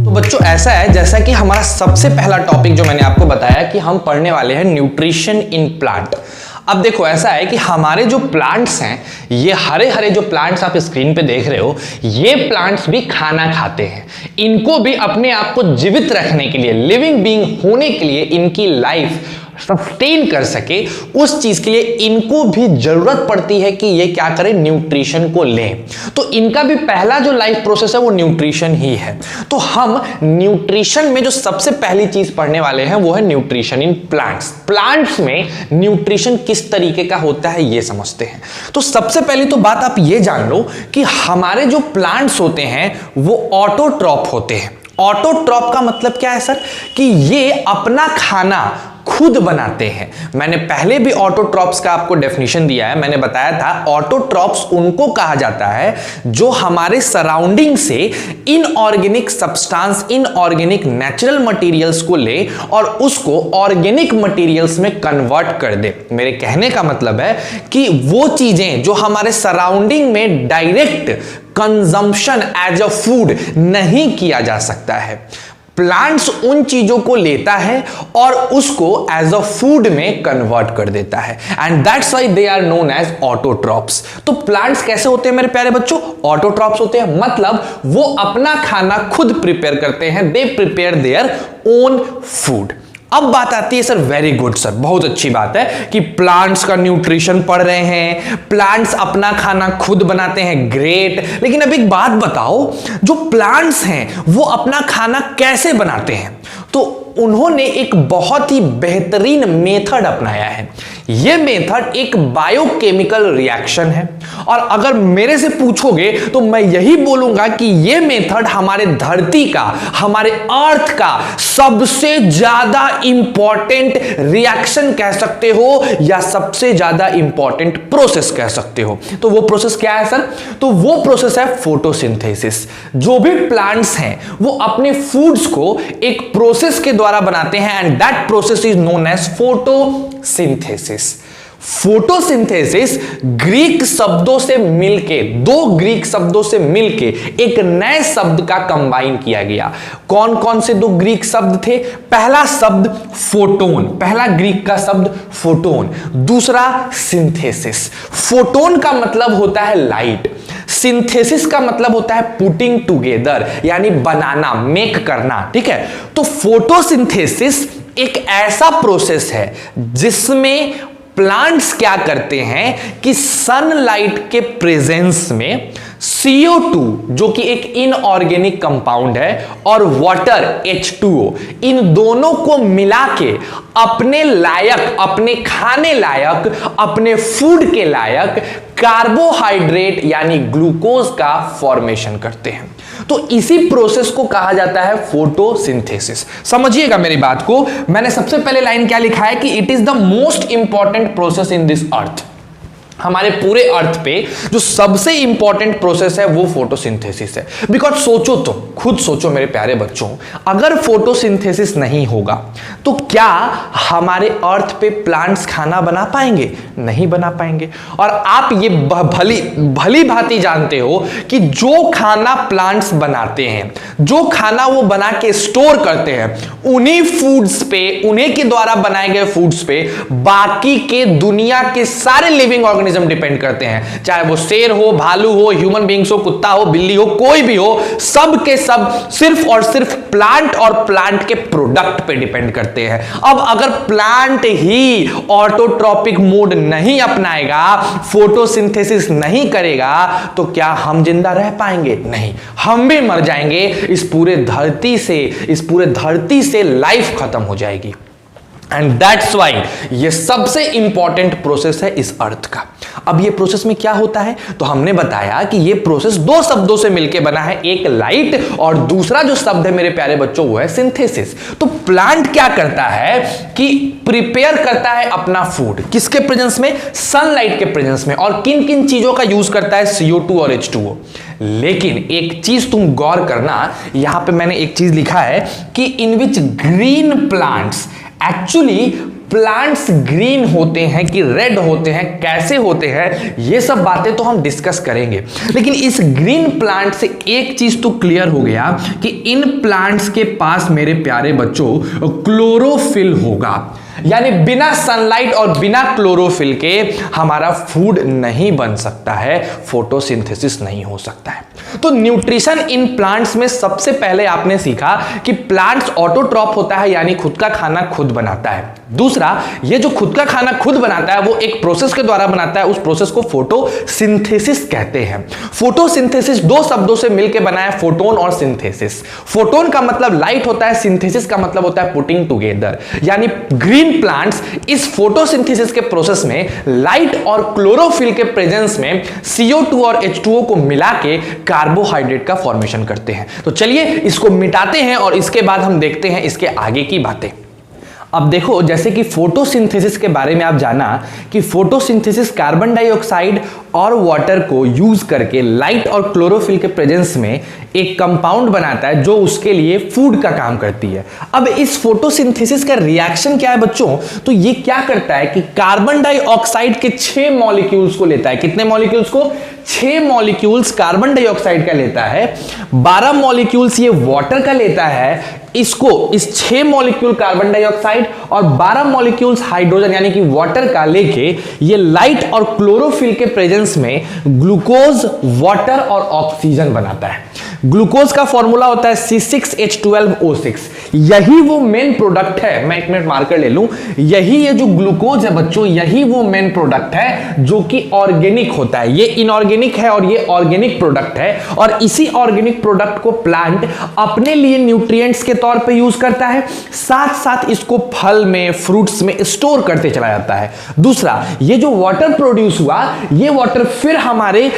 तो बच्चों ऐसा है जैसा कि हमारा सबसे पहला टॉपिक जो मैंने आपको बताया कि हम पढ़ने वाले हैं न्यूट्रिशन इन प्लांट। अब देखो ऐसा है कि हमारे जो प्लांट्स हैं, ये हरे हरे जो प्लांट्स आप स्क्रीन पे देख रहे हो, ये प्लांट्स भी खाना खाते हैं। इनको भी अपने आप को जीवित रखने के लिए, लिविंग बीइंग होने के लिए, इनकी लाइफ सस्टेन कर सके, उस चीज के लिए इनको भी जरूरत पड़ती है कि ये क्या करें, न्यूट्रिशन को लें। तो इनका भी पहला जो लाइफ प्रोसेस है वो न्यूट्रिशन ही है। तो हम न्यूट्रिशन में जो सबसे पहली चीज पढ़ने वाले हैं वो है न्यूट्रिशन इन प्लांट्स। प्लांट्स में न्यूट्रिशन किस तरीके का होता है ये समझते हैं। तो सबसे पहली तो बात आप ये जान लो कि हमारे जो प्लांट्स होते हैं वो ऑटोट्रॉप होते हैं। ऑटोट्रॉप का मतलब क्या है सर? कि ये अपना खाना खुद बनाते हैं। मैंने पहले भी ऑटोट्रॉप्स का आपको डेफिनेशन दिया है। मैंने बताया था ऑटोट्रॉप्स उनको कहा जाता है जो हमारे सराउंडिंग से inorganic substance, inorganic natural materials को ले और उसको ऑर्गेनिक मटेरियल्स में कन्वर्ट कर दे। मेरे कहने का मतलब है कि वो चीजें जो हमारे सराउंडिंग में direct consumption as a food नहीं किया जा सकता है, प्लांट्स उन चीजों को लेता है और उसको एज अ फूड में कन्वर्ट कर देता है, and that's why they are known as autotrophs. तो प्लांट्स कैसे होते हैं मेरे प्यारे बच्चों? ऑटोट्रॉप्स होते हैं, मतलब वो अपना खाना खुद प्रिपेयर करते हैं। They prepare their own food. अब बात आती है सर, वेरी गुड सर, बहुत अच्छी बात है कि प्लांट्स का न्यूट्रिशन पढ़ रहे हैं, प्लांट्स अपना खाना खुद बनाते हैं, ग्रेट। लेकिन अब एक बात बताओ, जो प्लांट्स हैं वो अपना खाना कैसे बनाते हैं? तो उन्होंने एक बहुत ही बेहतरीन मेथड अपनाया है। यह मेथड एक बायोकेमिकल रिएक्शन है, और अगर मेरे से पूछोगे तो मैं यही बोलूंगा कि यह मेथड हमारे धरती का, हमारे अर्थ का सबसे ज्यादा इंपॉर्टेंट रिएक्शन कह सकते हो, या सबसे ज्यादा इंपॉर्टेंट प्रोसेस कह सकते हो। तो वो प्रोसेस क्या है सर? तो वो प्रोसेस है फोटोसिंथेसिस। जो भी प्लांट्स हैं वो अपने फूड्स को एक प्रोसेस के द्वारा बनाते हैं, and that process is known as photosynthesis. Photosynthesis Greek शब्दों से मिलके, दो ग्रीक शब्दों से मिलके एक नए शब्द का कंबाइन किया गया। कौन कौन से दो ग्रीक शब्द थे? पहला शब्द फोटोन, पहला ग्रीक का शब्द फोटोन, दूसरा सिंथेसिस। फोटोन का मतलब होता है लाइट, सिंथेसिस का मतलब होता है पुटिंग टुगेदर, यानी बनाना, मेक करना। ठीक है, तो फोटोसिंथेसिस एक ऐसा प्रोसेस है जिसमें प्लांट्स क्या करते हैं कि सनलाइट के प्रेजेंस में CO2 जो कि एक इनऑर्गेनिक कंपाउंड है, और वाटर H2O, इन दोनों को मिला के अपने लायक, अपने खाने लायक, अपने फूड के लायक कार्बोहाइड्रेट यानी ग्लूकोज का फॉर्मेशन करते हैं। तो इसी प्रोसेस को कहा जाता है फोटोसिंथेसिस। समझिएगा मेरी बात को। मैंने सबसे पहले लाइन क्या लिखा है कि it is the most important process in this earth. हमारे पूरे अर्थ पे जो सबसे इंपॉर्टेंट प्रोसेस है वो फोटोसिंथेसिस है। बिकॉज सोचो, तो खुद सोचो मेरे प्यारे बच्चों, अगर फोटोसिंथेसिस नहीं होगा तो क्या हमारे अर्थ पे प्लांट्स खाना बना पाएंगे? नहीं बना पाएंगे। और आप ये भली भांति जानते हो कि जो खाना प्लांट्स बनाते हैं, जो खाना वो बना के स्टोर करते हैं, उन्हीं फूड्स पे, उन्हीं के द्वारा बनाए गए फूड्स पे बाकी के दुनिया के सारे लिविंग ऑर्गेनिज्म डिपेंड करते हैं। चाहे वो शेर हो, भालू हो, ह्यूमन बीइंग्स हो, कुत्ता हो, बिल्ली हो, कोई भी हो, सब के सब सिर्फ और सिर्फ प्लांट और प्लांट के प्रोडक्ट पे डिपेंड करते हैं। अब अगर प्लांट ही ऑटोट्रॉपिक मोड नहीं अपनाएगा, फोटोसिंथेसिस नहीं करेगा, तो क्या हम जिंदा रह पाएंगे? नहीं, हम भी मर जाएंगे। इस पूरे धरती से लाइफ खत्म हो जाएगी। एंड दैट्स वाई ये सबसे इंपॉर्टेंट प्रोसेस है इस अर्थ का। अब ये प्रोसेस में क्या होता है? तो हमने बताया कि ये प्रोसेस दो शब्दों से मिलकर बना है, एक लाइट और दूसरा जो शब्द है मेरे प्यारे बच्चों वो है सिंथेसिस। तो प्लांट क्या करता है कि प्रिपेयर करता है अपना फूड, किसके प्रेजेंस में? सनलाइट के प्रेजेंस में। और किन किन चीजों का यूज करता है? CO2 और H2O। लेकिन एक चीज तुम गौर करना, यहां पे मैंने एक चीज लिखा है कि in which green plants actually plants green होते हैं कि रेड होते हैं, कैसे होते हैं, ये सब बातें तो हम डिस्कस करेंगे। लेकिन इस ग्रीन प्लांट से एक चीज तो क्लियर हो गया कि इन प्लांट्स के पास मेरे प्यारे बच्चों क्लोरोफिल होगा, यानी बिना सनलाइट और बिना क्लोरोफिल के हमारा फूड नहीं बन सकता है, फोटोसिंथेसिस नहीं हो सकता है। तो न्यूट्रिशन इन प्लांट्स में सबसे पहले आपने सीखा कि प्लांट्स ऑटोट्रॉप होता है, यानी खुद का खाना खुद बनाता है। दूसरा, ये जो खुद का खाना खुद बनाता है वो एक प्रोसेस के द्वारा बनाता है, उस प्रोसेस को फोटोसिंथेसिस कहते हैं। फोटोसिंथेसिस दो शब्दों से मिलकर बना है, फोटोन और सिंथेसिस। फोटोन का मतलब लाइट होता है, सिंथेसिस का मतलब होता है पुटिंग टुगेदर, यानी ग्रीन प्लांट्स इस फोटोसिंथेसिस के प्रोसेस में लाइट और क्लोरोफिल के प्रेजेंस में CO2 और H2O को मिला के कार्बोहाइड्रेट का फॉर्मेशन करते हैं। तो चलिए इसको मिटाते हैं और इसके बाद हम देखते हैं इसके आगे की बातें। अब देखो, जैसे कि फोटोसिंथेसिस के बारे में आप जाना कि फोटोसिंथेसिस कार्बन डाइऑक्साइड और वाटर को यूज करके लाइट और क्लोरोफिल के प्रेजेंस में एक कंपाउंड बनाता है जो उसके लिए फूड का काम करती है। अब इस फोटोसिंथेसिस का रिएक्शन क्या है बच्चों? तो ये क्या करता है कि कार्बन डाइऑक्साइड के 6 मॉलिक्यूल्स को लेता है। कितने मॉलिक्यूल्स को? 6 मॉलिक्यूल्स कार्बन डाइऑक्साइड का लेता है, 12 मॉलिक्यूल्स ये वाटर का लेता है। इसको इस 6 मॉलिक्यूल कार्बन डाइऑक्साइड और 12 मॉलिक्यूल्स हाइड्रोजन यानी कि वाटर का लेके ये लाइट और क्लोरोफिल के प्रेजेंस में ग्लूकोज, वाटर और ऑक्सीजन बनाता है। ग्लूकोज का फॉर्मूला होता है C6H12O6। यही वो मेन प्रोडक्ट है, मैं 1 मिनट मार्कर ले लूं, यही ये जो ग्लूकोज है बच्चों, यही वो मेन प्रोडक्ट है जो कि ऑर्गेनिक होता है। ये इनऑर्गेनिक है और ये ऑर्गेनिक प्रोडक्ट है, और इसी ऑर्गेनिक प्रोडक्ट को प्लांट अपने लिए न्यूट्रिएंट्स के तौर पे यूज करता है, साथ साथ इसको फल में, फ्रूट्स में स्टोर करते चला जाता है। दूसरा, ये जो वाटर प्रोड्यूस हुआ, ये वाटर फिर हमारे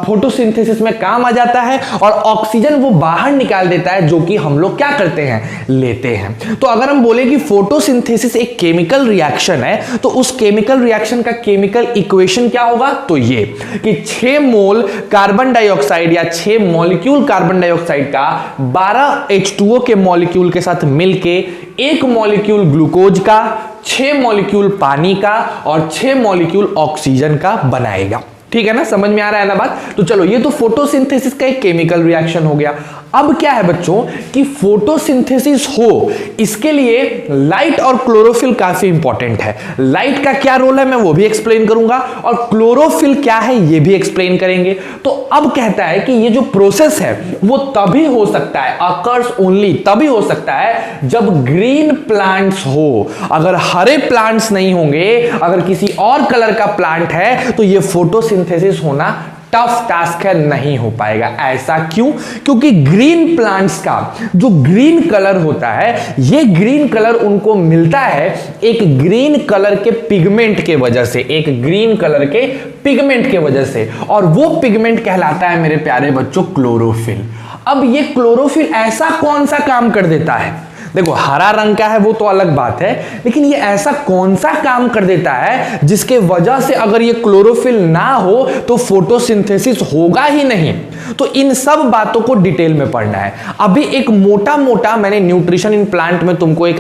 फोटोसिंथेसिस में काम आ जाता है और ऑक्सीजन वो बाहर निकाल देता है, जो कि हम लोग क्या करते हैं? लेते हैं। तो अगर हम बोले कि फोटोसिंथेसिस एक केमिकल रिएक्शन है, तो उस केमिकल रिएक्शन का केमिकल इक्वेशन क्या होगा? तो ये कि 6 मोल कार्बन डाइऑक्साइड या 6 मॉलिक्यूल कार्बन डाइऑक्साइड का 12 H2O के मॉलिक्यूल के साथ मिलके 1 मॉलिक्यूल ग्लूकोज का, 6 मॉलिक्यूल पानी का और 6 मॉलिक्यूल ऑक्सीजन का बनाएगा। ठीक है ना, समझ में आ रहा है ना बात? तो चलो, ये तो फोटोसिंथेसिस का एक केमिकल रिएक्शन हो गया। अब क्या है बच्चों कि फोटोसिंथेसिस हो, इसके लिए लाइट और क्लोरोफिल काफी इंपॉर्टेंट है। लाइट का क्या रोल है मैं वो भी एक्सप्लेन करूंगा, और क्लोरोफिल क्या है ये भी एक्सप्लेन करेंगे। तो अब कहता है कि ये जो प्रोसेस है वो तभी हो सकता है, अकर्स ओनली तभी हो सकता है जब ग्रीन प्लांट्स हो। अगर हरे प्लांट्स नहीं होंगे, अगर किसी और कलर का प्लांट है, तो ये फोटोसिंथेसिस होना टफ टास्क है, नहीं हो पाएगा। ऐसा क्यों? क्योंकि ग्रीन प्लांट्स का जो ग्रीन कलर होता है, ये ग्रीन कलर उनको मिलता है एक ग्रीन कलर के पिगमेंट के वजह से, एक ग्रीन कलर के पिगमेंट के वजह से, और वो पिगमेंट कहलाता है मेरे प्यारे बच्चों क्लोरोफिल। अब ये क्लोरोफिल ऐसा कौन सा काम कर देता है? देखो, हरा रंग का है वो तो अलग बात है, लेकिन ये ऐसा कौन सा काम कर देता है जिसके वजह से अगर ये क्लोरोफिल ना हो तो फोटोसिंथेसिस होगा ही नहीं? तो इन सब बातों को डिटेल में पढ़ना है। अभी एक मोटा मोटा मैंने न्यूट्रिशन इन प्लांट में तुमको एक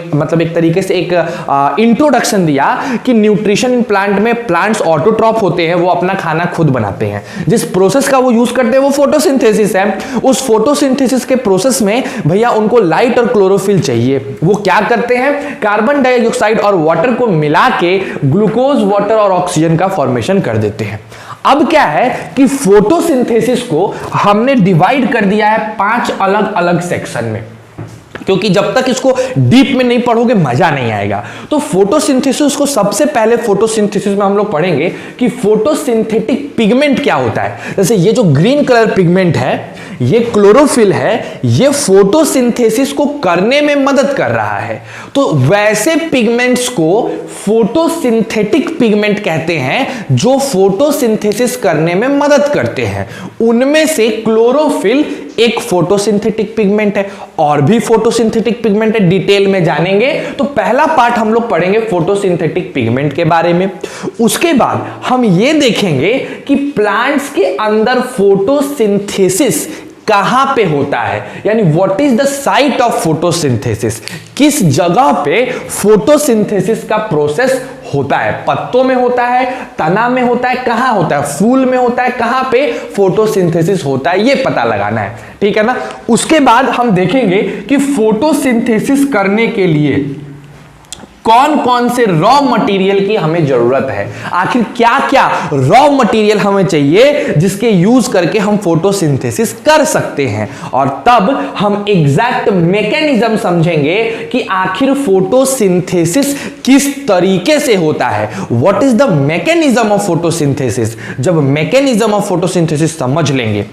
तरीके से एक इंट्रोडक्शन दिया कि न्यूट्रिशन इन प्लांट में प्लांट्स ऑटोट्रॉप होते हैं, वो अपना खाना खुद बनाते हैं। जिस प्रोसेस का वो यूज करते हैं वो फोटोसिंथेसिस है। उस फोटोसिंथेसिस के प्रोसेस में भैया उनको लाइट और क्लोरोफिल चाहिए। वो क्या करते हैं? कार्बन डाइऑक्साइड और वाटर को मिला के ग्लूकोज, वाटर और ऑक्सीजन का फॉर्मेशन कर देते हैं। अब क्या है कि फोटोसिंथेसिस को हमने डिवाइड कर दिया है 5 अलग अलग सेक्शन में, क्योंकि जब तक इसको डीप में नहीं पढ़ोगे मजा नहीं आएगा। तो फोटोसिंथेसिस को सबसे पहले फोटोसिंथेसिस में हम लोग पढ़ेंगे कि फोटोसिंथेटिक पिगमेंट क्या होता है। जैसे ये जो ग्रीन कलर पिगमेंट है, ये क्लोरोफिल है, ये फोटोसिंथेसिस को करने में मदद कर रहा है। तो वैसे पिगमेंट्स को फोटोसिंथेटिक पिगमेंट कहते हैं जो फोटोसिंथेसिस करने में मदद करते हैं। उनमें से क्लोरोफिल एक फोटोसिंथेटिक पिगमेंट है, और भी फोटोसिंथेटिक पिगमेंट है, डिटेल में जानेंगे। तो पहला पार्ट हम लोग पढ़ेंगे फोटोसिंथेटिक पिगमेंट के बारे में। उसके बाद हम ये देखेंगे कि प्लांट्स के अंदर फोटोसिंथेसिस कहां पे होता है, यानी what is the site of photosynthesis, किस जगह पे फोटोसिंथेसिस का प्रोसेस होता है, पत्तों में होता है, तना में होता है, कहां होता है, फूल में होता है, कहां पे फोटोसिंथेसिस होता है, ये पता लगाना है, ठीक है ना। उसके बाद हम देखेंगे कि फोटोसिंथेसिस करने के लिए कौन कौन से रॉ मटेरियल की हमें जरूरत है, आखिर क्या क्या रॉ मटेरियल हमें चाहिए जिसके यूज करके हम फोटोसिंथेसिस कर सकते हैं, और तब हम एग्जैक्ट मैकेनिज्म समझेंगे कि आखिर फोटोसिंथेसिस किस तरीके से होता है, what is the mechanism of photosynthesis. जब मैकेनिज्म ऑफ फोटोसिंथेसिस समझ लेंगे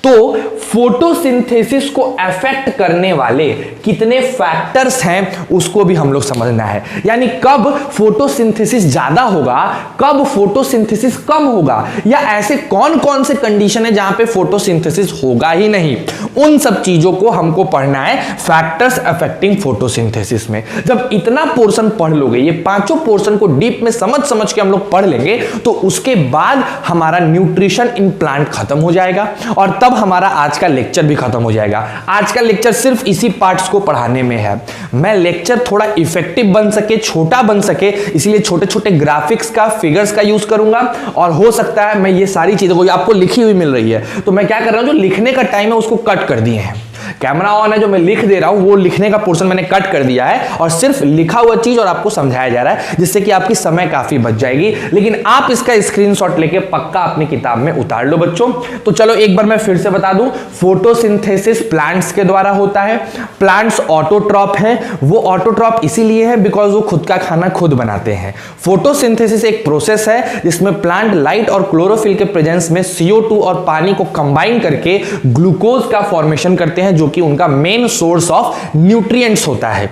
तो फोटोसिंथेसिस को अफेक्ट करने वाले कितने फैक्टर्स हैं उसको भी हम लोग समझना है, यानी कब फोटोसिंथेसिस ज्यादा होगा, कब फोटोसिंथेसिस कम होगा, या ऐसे कौन कौन से कंडीशन है जहां पे फोटोसिंथेसिस होगा ही नहीं, उन सब चीजों को हमको पढ़ना है फैक्टर्स अफेक्टिंग फोटोसिंथेसिस में। जब इतना पोर्शन पढ़ लोगे, ये पांचों पोर्शन को डीप में समझ के हम लोग पढ़ लेंगे, तो उसके बाद हमारा न्यूट्रिशन इन प्लांट खत्म हो जाएगा और तब हमारा आज का लेक्चर भी खत्म हो जाएगा। आज का लेक्चर सिर्फ इसी पार्ट्स को पढ़ाने में है। मैं लेक्चर थोड़ा इफेक्टिव बन सके, छोटा बन सके, इसलिए छोटे छोटे ग्राफिक्स का, फिगर्स का यूज करूंगा, और हो सकता है मैं ये सारी चीजों को आपको लिखी हुई मिल रही है तो मैं क्या कर रहा हूं, जो लिखने का टाइम है उसको कट कर दिए हैं। कैमरा ऑन है, जो मैं लिख दे रहा हूं वो लिखने का पोर्शन मैंने कट कर दिया है और सिर्फ लिखा हुआ चीज और आपको समझाया जा रहा है, जिससे कि आपकी समय काफी बच जाएगी। लेकिन आप इसका स्क्रीनशॉट लेके पक्का अपनी किताब में उतार लो बच्चों। तो चलो एक बार मैं फिर से बता दूं, फोटोसिंथेसिस प्लांट्स के द्वारा होता है। प्लांट्स ऑटोट्रॉप है, वो ऑटोट्रॉप इसीलिए है बिकॉज वो खुद का खाना खुद बनाते हैं। फोटोसिंथेसिस एक प्रोसेस है जिसमें प्लांट लाइट और क्लोरोफिल के प्रेजेंस में CO2 और पानी को कंबाइन करके ग्लूकोज का फॉर्मेशन करते हैं, जो कि उनका मेन सोर्स ऑफ न्यूट्रिएंट्स होता है।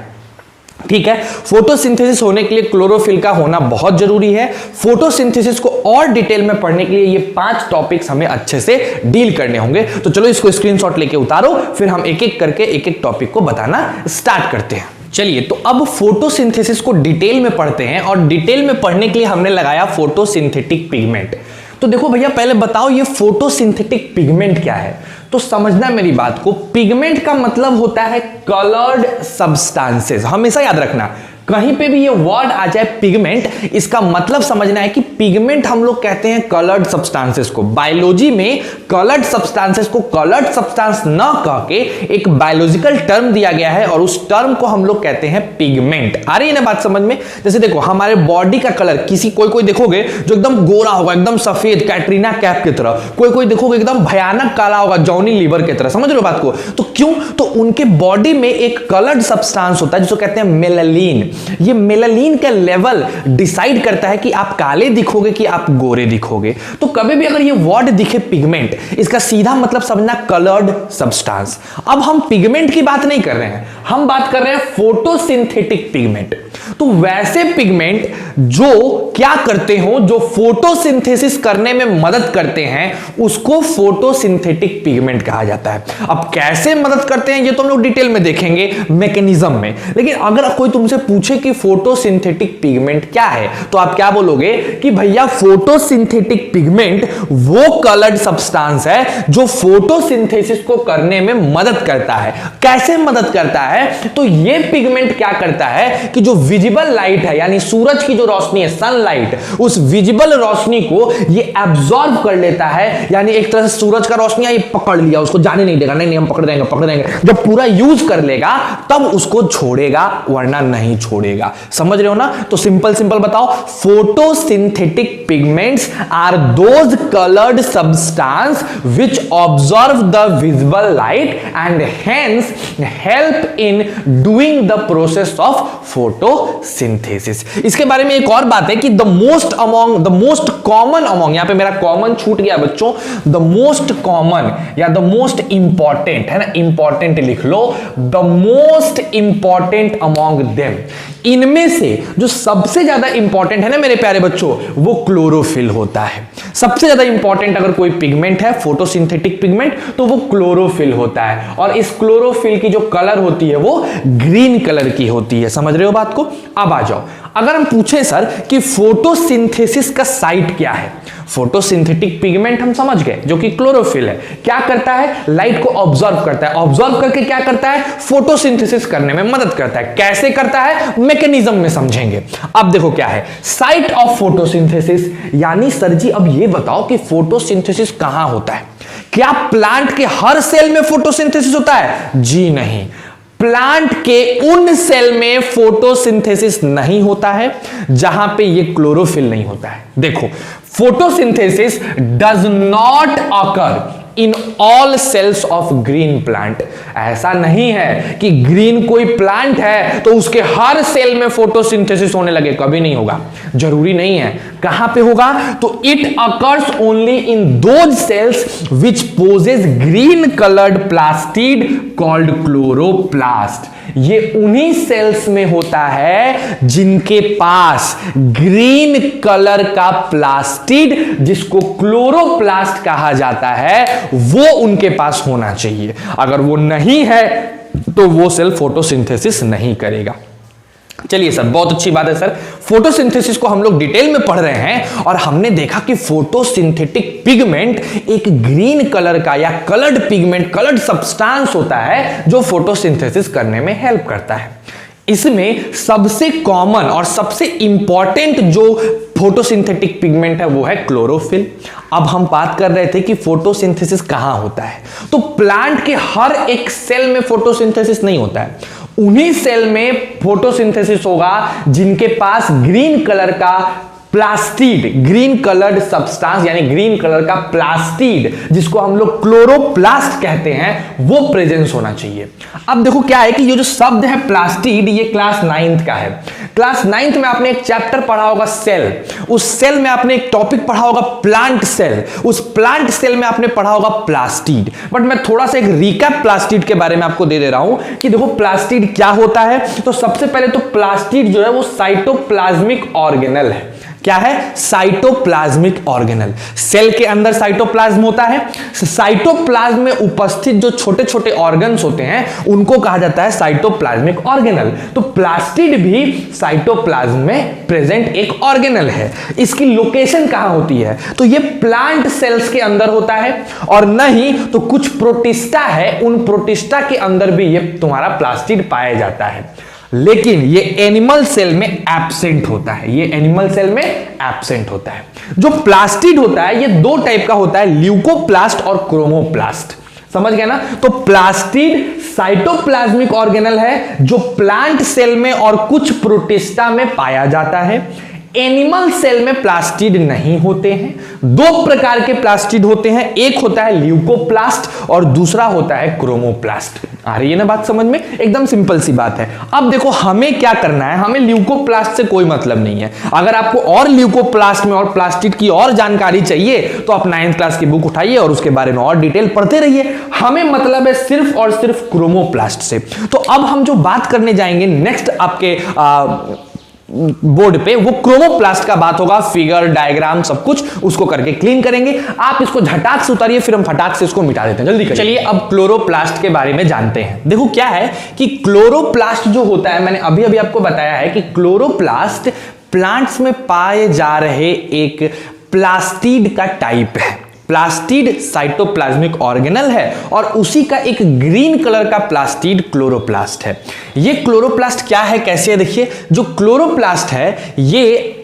ठीक है, फोटोसिंथेसिस होने के लिए क्लोरोफिल का होना बहुत जरूरी है। फोटोसिंथेसिस को और डिटेल में पढ़ने के लिए ये 5 टॉपिक्स हमें अच्छे से डील करने होंगे। तो चलो इसको स्क्रीनशॉट लेके उतारो, फिर हम एक एक करके एक एक टॉपिक को बताना स्टार्ट करते हैं। चलिए, तो अब फोटोसिंथेसिस को डिटेल में पढ़ते हैं, और डिटेल में पढ़ने के लिए हमने लगाया फोटोसिंथेटिक पिगमेंट। तो देखो भैया, पहले बताओ ये फोटोसिंथेटिक पिगमेंट क्या है। तो समझना मेरी बात को, पिगमेंट का मतलब होता है कलर्ड सब्सटेंसेस। हमेशा याद रखना, कहीं पे भी ये वर्ड आ जाए पिगमेंट, इसका मतलब समझना है कि पिगमेंट हम लोग कहते हैं कलर्ड सब्सटेंसेस को। बायोलॉजी में कलर्ड सब्सटेंसेस को कलर्ड सब्सटेंस न कह के एक बायोलॉजिकल टर्म दिया गया है, और उस टर्म को हम लोग कहते हैं पिगमेंट। आ रही है ना बात समझ में। जैसे देखो, हमारे बॉडी का कलर, किसी कोई देखोगे जो एकदम गोरा होगा, एकदम सफेद कैटरीना कैफ की तरह, कोई देखोगे एकदम भयानक काला होगा, जॉनी लीवर की तरह। समझ रहे हो बात को। तो क्यों? तो उनके बॉडी में एक कलर्ड सब्सटेंस होता है जिसको कहते हैं मेलानिन। ये मेलानिन का लेवल डिसाइड करता है कि आप काले दिखोगे कि आप गोरे दिखोगे। तो कभी भी अगर ये वर्ड दिखे पिगमेंट, इसका सीधा मतलब समझना कलर्ड सब्सटेंस। अब हम पिगमेंट की बात नहीं कर रहे हैं, हम बात कर रहे हैं फोटोसिंथेटिक पिगमेंट। तो वैसे पिगमेंट जो क्या करते हो, जो फोटोसिंथेसिस करने में मदद करते हैं, उसको फोटोसिंथेटिक पिगमेंट कहा जाता है। अब कैसे मदद करते हैं ये तो हम लोग डिटेल में देखेंगे मैकेनिज्म में। लेकिन अगर कोई तुमसे पूछे कि फोटोसिंथेटिक पिगमेंट क्या है, तो आप क्या बोलोगे कि भैया फोटोसिंथेटिक पिगमेंट वो कलर्ड सब्सटेंस है जो फोटोसिंथेसिस को करने में मदद करता है। कैसे मदद करता है? तो ये पिगमेंट क्या करता है कि जो विजिबल लाइट है, यानी सूरज की जो रोशनी है, सनलाइट, उस विजिबल रोशनी को ये एब्जॉर्ब कर लेता है। यानी एक तरह से सूरज का रोशनी ये पकड़ लिया, उसको जाने नहीं देगा। नहीं हम पकड़ देंगे। जब पूरा यूज कर लेगा तब उसको छोड़ेगा, वरना नहीं छोड़ेगा। समझ रहे हो ना। तो सिंपल बताओ, photosynthetic pigments are those coloured substances which observe the visible light and hence help in doing the process of photosynthesis. इसके बारे में एक और बात है कि द मोस्ट कॉमन अमोंग, यहां पे मेरा कॉमन छूट गया बच्चों, द मोस्ट कॉमन या द मोस्ट इंपॉर्टेंट है ना, इंपॉर्टेंट लिख लो, the most important among them, इनमें से जो सबसे ज्यादा इंपॉर्टेंट है ना मेरे प्यारे बच्चों, वो क्लोरोफिल होता है। सबसे ज्यादा इंपॉर्टेंट अगर कोई पिगमेंट है फोटोसिंथेटिक पिगमेंट, तो वो क्लोरोफिल होता है। और इस क्लोरोफिल की जो कलर होती है वो ग्रीन कलर की होती है। समझ रहे हो बात को। अब आ जाओ, अगर हम पूछें सर कि फोटोसिंथेसिस का साइट क्या है, फोटोसिंथेटिक पिगमेंट हम समझ गए, जो कि क्लोरोफिल है, क्या करता है, लाइट को ऑब्जर्व करता है, ऑब्जर्व करके क्या करता है, फोटोसिंथेसिस करने में मदद करता है। कैसे करता है, मैकेनिज्म में समझेंगे। अब देखो क्या है साइट ऑफ फोटोसिंथेसिस, यानी सर जी अब ये बताओ कि फोटोसिंथेसिस कहां होता है। क्या प्लांट के हर सेल में फोटोसिंथेसिस होता है? जी नहीं, प्लांट के उन सेल में फोटोसिंथेसिस नहीं होता है जहां पे ये क्लोरोफिल नहीं होता है। देखो, photosynthesis does not occur in all cells of green plant. ऐसा नहीं है कि ग्रीन कोई प्लांट है तो उसके हर सेल में फोटोसिंथेसिस होने लगे, कभी नहीं होगा, जरूरी नहीं है। कहां पे होगा, तो it occurs only in those cells which possess green coloured plastid called chloroplast. ये उन्हीं सेल्स में होता है जिनके पास ग्रीन कलर का प्लास्टिड, जिसको क्लोरोप्लास्ट कहा जाता है, वो उनके पास होना चाहिए। अगर वो नहीं है तो वो सेल फोटोसिंथेसिस नहीं करेगा। चलिए सर, बहुत अच्छी बात है सर, फोटोसिंथेसिस को हम लोग डिटेल में पढ़ रहे हैं और हमने देखा कि फोटोसिंथेटिक पिगमेंट एक ग्रीन कलर का या कलर्ड पिगमेंट, कलर्ड सब्सटेंस होता है जो फोटोसिंथेसिस करने में हेल्प करता है। इसमें सबसे कॉमन और सबसे इंपॉर्टेंट जो फोटोसिंथेटिक पिगमेंट है वो है क्लोरोफिल। अब हम बात कर रहे थे कि फोटोसिंथेसिस कहां होता है, तो प्लांट के हर एक सेल में फोटोसिंथेसिस नहीं होता है, उन्हीं सेल में फोटोसिंथेसिस होगा जिनके पास ग्रीन कलर का प्लास्टिड, ग्रीन कलर्ड सब्सटेंस यानी ग्रीन कलर का प्लास्टिड, जिसको हम लोग क्लोरोप्लास्ट कहते हैं, वो प्रेजेंस होना चाहिए। अब देखो क्या है कि ये जो शब्द है प्लास्टिड, ये क्लास 9th का है। क्लास 9th में आपने एक चैप्टर पढ़ा होगा सेल, उस सेल में आपने एक टॉपिक पढ़ा होगा प्लांट सेल, उस प्लांट सेल में आपने पढ़ा होगा प्लास्टिड। बट मैं थोड़ा सा एक रिकैप प्लास्टिड के बारे में आपको दे रहा हूं कि देखो प्लास्टिड क्या होता है। तो सबसे पहले तो प्लास्टिड जो है वो साइटोप्लाज्मिक ऑर्गेनल है। क्या है, साइटोप्लाज्मिक ऑर्गेनल। सेल के अंदर साइटोप्लाज्म होता है, साइटोप्लाज्म में उपस्थित जो छोटे छोटे ऑर्गन्स होते हैं उनको कहा जाता है साइटोप्लाज्मिक ऑर्गेनल। तो प्लास्टिड भी साइटोप्लाज्म में प्रेजेंट एक ऑर्गेनल है। इसकी लोकेशन कहां होती है, तो ये प्लांट सेल्स के अंदर होता है, और नहीं तो कुछ प्रोटिस्टा है, उन प्रोटिस्टा के अंदर भी ये तुम्हारा प्लास्टिड पाया जाता है। लेकिन ये एनिमल सेल में एब्सेंट होता है, ये एनिमल सेल में एब्सेंट होता है। जो प्लास्टिड होता है ये दो टाइप का होता है, ल्यूकोप्लास्ट और क्रोमोप्लास्ट। समझ गए ना। तो प्लास्टिड साइटोप्लाज्मिक ऑर्गेनल है जो प्लांट सेल में और कुछ प्रोटिस्टा में पाया जाता है। एनिमल सेल में प्लास्टिड नहीं होते हैं। दो प्रकार के प्लास्टिड होते हैं, एक होता है ल्यूकोप्लास्ट और दूसरा होता है क्रोमोप्लास्ट। आ रही है ना बात समझ में, एकदम सिंपल सी बात है। अब देखो हमें क्या करना है, हमें ल्यूकोप्लास्ट से कोई मतलब नहीं है। अगर आपको और ल्यूकोप्लास्ट में और प्लास्टिड की और जानकारी चाहिए तो आप 9th क्लास की बुक उठाइए और उसके बारे में और डिटेल पढ़ते रहिए। हमें मतलब है सिर्फ और सिर्फ क्रोमोप्लास्ट से। तो अब हम जो बात करने जाएंगे नेक्स्ट आपके बोर्ड पे, वो क्रोमोप्लास्ट का बात होगा। फिगर, डायग्राम सब कुछ उसको करके क्लीन करेंगे। आप इसको झटाक से उतारिए, फिर हम फटाक से इसको मिटा देते हैं। जल्दी करिए। चलिए अब क्लोरोप्लास्ट के बारे में जानते हैं। देखो क्या है कि क्लोरोप्लास्ट जो होता है, मैंने अभी अभी आपको बताया है कि क्लोरोप्लास्ट प्लांट्स में पाए जा रहे एक प्लास्टिड का टाइप है। प्लास्टिड साइटोप्लाज्मिक ऑर्गेनल है और उसी का एक ग्रीन कलर का प्लास्टिड क्लोरोप्लास्ट है। ये क्लोरोप्लास्ट क्या है, कैसे है, देखिए। जो क्लोरोप्लास्ट है ये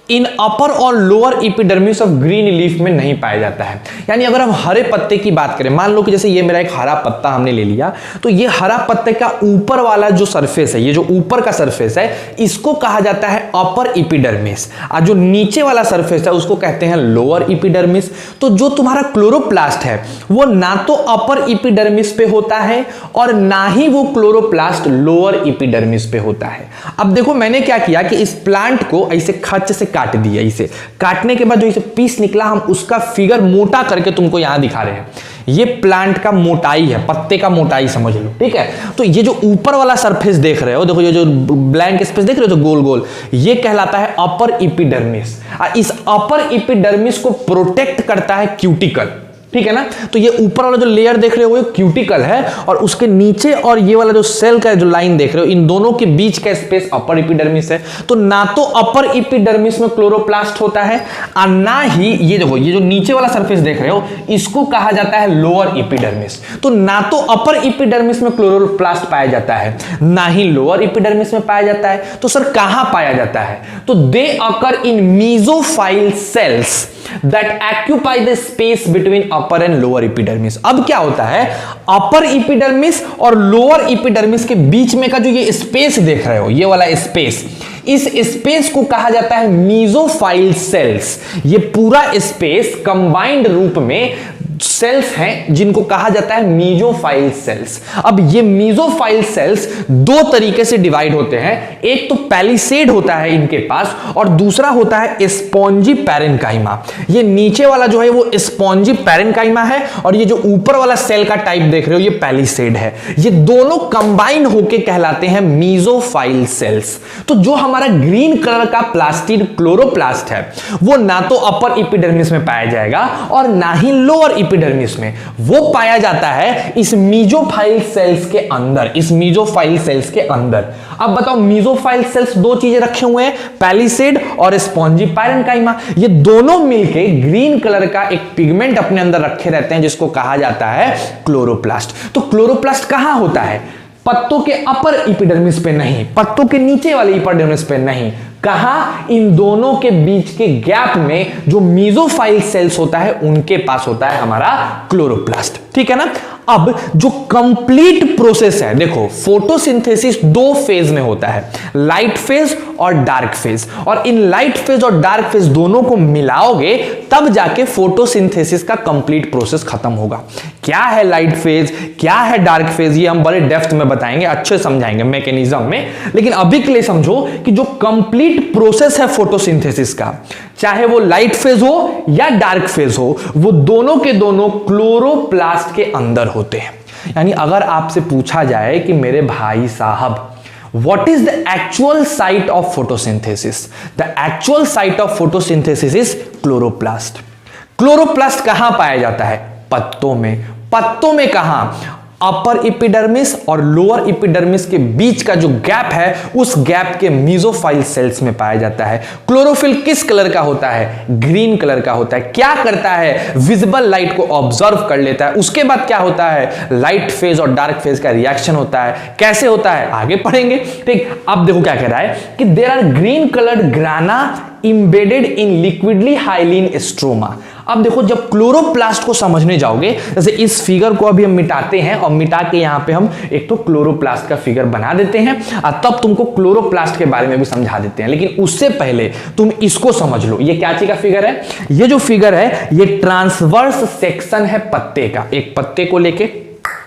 इन अपर और lower epidermis of green leaf में नहीं पाया जाता है। यानी अगर हम हरे पत्ते की बात करें, मान लो कि जैसे ये मेरा एक हरा पत्ता हमने ले लिया, तो ये हरा पत्ते का ऊपर वाला जो सरफेस है, ये जो ऊपर का सरफेस है, इसको कहा जाता है अपर एपिडर्मिस, और जो नीचे वाला सरफेस है उसको कहते हैं लोअर एपिडर्मिस। तो जो तुम्हारा क्लोरोप्लास्ट है वो ना तो अपर एपिडर्मिस पे होता है और ना ही वो क्लोरोप्लास्ट लोअर एपिडर्मिस पे होता है। अब देखो मैंने क्या किया कि इस प्लांट को ऐसे खच्च से काट दिया। इसे काटने के बाद जो इसे पीस निकला, हम उसका फिगर मोटा करके तुमको यहां दिखा रहे हैं। ये प्लांट का मोटाई है, पत्ते का मोटाई समझ लो, ठीक है। तो ये जो ऊपर वाला सरफेस देख रहे हो, देखो ये जो ब्लैंक स्पेस देख रहे हो, तो गोल गोल, ये कहलाता है अपर एपिडर्मिस। इस अपर एपिडर्मिस को प्रोटेक्ट करता है क्यूटिकल। ठीक है ना। तो ये ऊपर वाला जो लेयर देख रहे हो ये क्यूटिकल है, और उसके नीचे और ये वाला जो सेल का जो लाइन देख रहे हो, इन दोनों के बीच का स्पेस अपर एपिडर्मिस है। तो ना तो अपर एपिडर्मिस में क्लोरोप्लास्ट होता है और ना ही ये देखो, ये जो नीचे वाला सरफेस देख रहे हो इसको कहा जाता है लोअर एपिडर्मिस। तो ना तो अपर एपिडर्मिस में क्लोरोप्लास्ट पाया जाता है, ना ही लोअर एपिडर्मिस में पाया जाता है। तो सर कहां पाया जाता है? तो they occur in mesophyll cells that occupy the space between upper and lower epidermis। अब क्या होता है, अपर एपिडर्मिस और लोअर एपिडर्मिस के बीच में का जो ये स्पेस देख रहे हो, ये वाला स्पेस, इस स्पेस को कहा जाता है मेसोफाइल सेल्स। ये पूरा स्पेस कंबाइंड रूप में सेल्स हैं जिनको कहा जाता है मेसोफाइल सेल्स। अब ये मेसोफाइल सेल्स दो तरीके से डिवाइड होते हैं, एक तो पैलिसेड होता है इनके पास और दूसरा होता है स्पॉन्जी पैरेन्काइमा। ये नीचे वाला जो है वो स्पॉन्जी पैरेन्काइमा है और ये जो ऊपर वाला सेल का टाइप देख रहे हो ये पैलिसेड है। ये दोनों कंबाइन होके कहलाते हैं मेसोफाइल सेल्स। तो जो हमारा ग्रीन कलर का प्लास्टिड क्लोरोप्लास्ट है वो ना तो अपर एपिडर्मिस में पाया जाएगा और ना ही लोअर एपिडर्मिस में, वो पाया जाता है इस मेसोफाइल सेल्स के अंदर, इस मेसोफाइल सेल्स के अंदर। अब बताओ, मेसोफाइल सेल्स दो चीजें रखे हुए हैं, पैलिसेड और स्पॉन्जी पैरेन्काइमा। ये दोनों मिलके ग्रीन कलर का एक पिगमेंट अपने अंदर रखे रहते हैं जिसको कहा जाता है क्लोरोप्लास्ट। तो क्लोरोप्लास्ट कहां होता है? पत्तों के अपर एपिडर्मिस पे नहीं, पत्तों के नीचे वाले एपिडर्मिस पे नहीं, कहा इन दोनों के बीच के गैप में जो मेसोफाइल सेल्स होता है उनके पास होता है हमारा क्लोरोप्लास्ट। ठीक है ना। अब जो कंप्लीट प्रोसेस है, देखो फोटोसिंथेसिस दो फेज में होता है, लाइट फेज और डार्क फेज, और इन लाइट फेज और डार्क फेज दोनों को मिलाओगे तब जाके फोटोसिंथेसिस का कंप्लीट प्रोसेस खत्म होगा। क्या है लाइट फेज, क्या है डार्क फेज, ये हम बड़े डेप्थ में बताएंगे, अच्छे समझाएंगे मैकेनिज्म में। लेकिन अभी के लिए समझो कि जो कंप्लीट प्रोसेस है फोटोसिंथेसिस का, चाहे वो लाइट फेज हो या डार्क फेज हो, वो दोनों के दोनों क्लोरोप्लास्ट के अंदर होते हैं। यानी अगर आपसे पूछा जाए कि मेरे भाई साहब what is the actual site of photosynthesis, the actual site of photosynthesis is chloroplast। Chloroplast कहां पाया जाता है? पत्तों में। पत्तों में कहां? अपर एपिडर्मिस और लोअर एपिडर्मिस के बीच का जो गैप है उस गैप के मेसोफाइल सेल्स में पाया जाता है। क्लोरोफिल किस कलर का होता है? ग्रीन कलर का होता है। क्या करता है? विजिबल लाइट को ऑब्जर्व कर लेता है। उसके बाद क्या होता है? लाइट फेज और डार्क फेज का रिएक्शन होता है। कैसे होता है आगे पढ़ेंगे। ठीक, अब देखो क्या कह रहा है कि there are green coloured grana embedded in liquidly hyaline stroma. अब देखो, जब क्लोरोप्लास्ट को समझने जाओगे, जैसे इस फिगर को अभी हम मिटाते हैं और मिटा के यहां पे हम एक तो क्लोरोप्लास्ट का फिगर बना देते हैं और तब तुमको क्लोरोप्लास्ट के बारे में भी समझा देते हैं। लेकिन उससे पहले तुम इसको समझ लो, ये क्या चीज का फिगर है? ये जो फिगर है ये ट्रांसवर्स सेक्शन है पत्ते का। एक पत्ते को लेके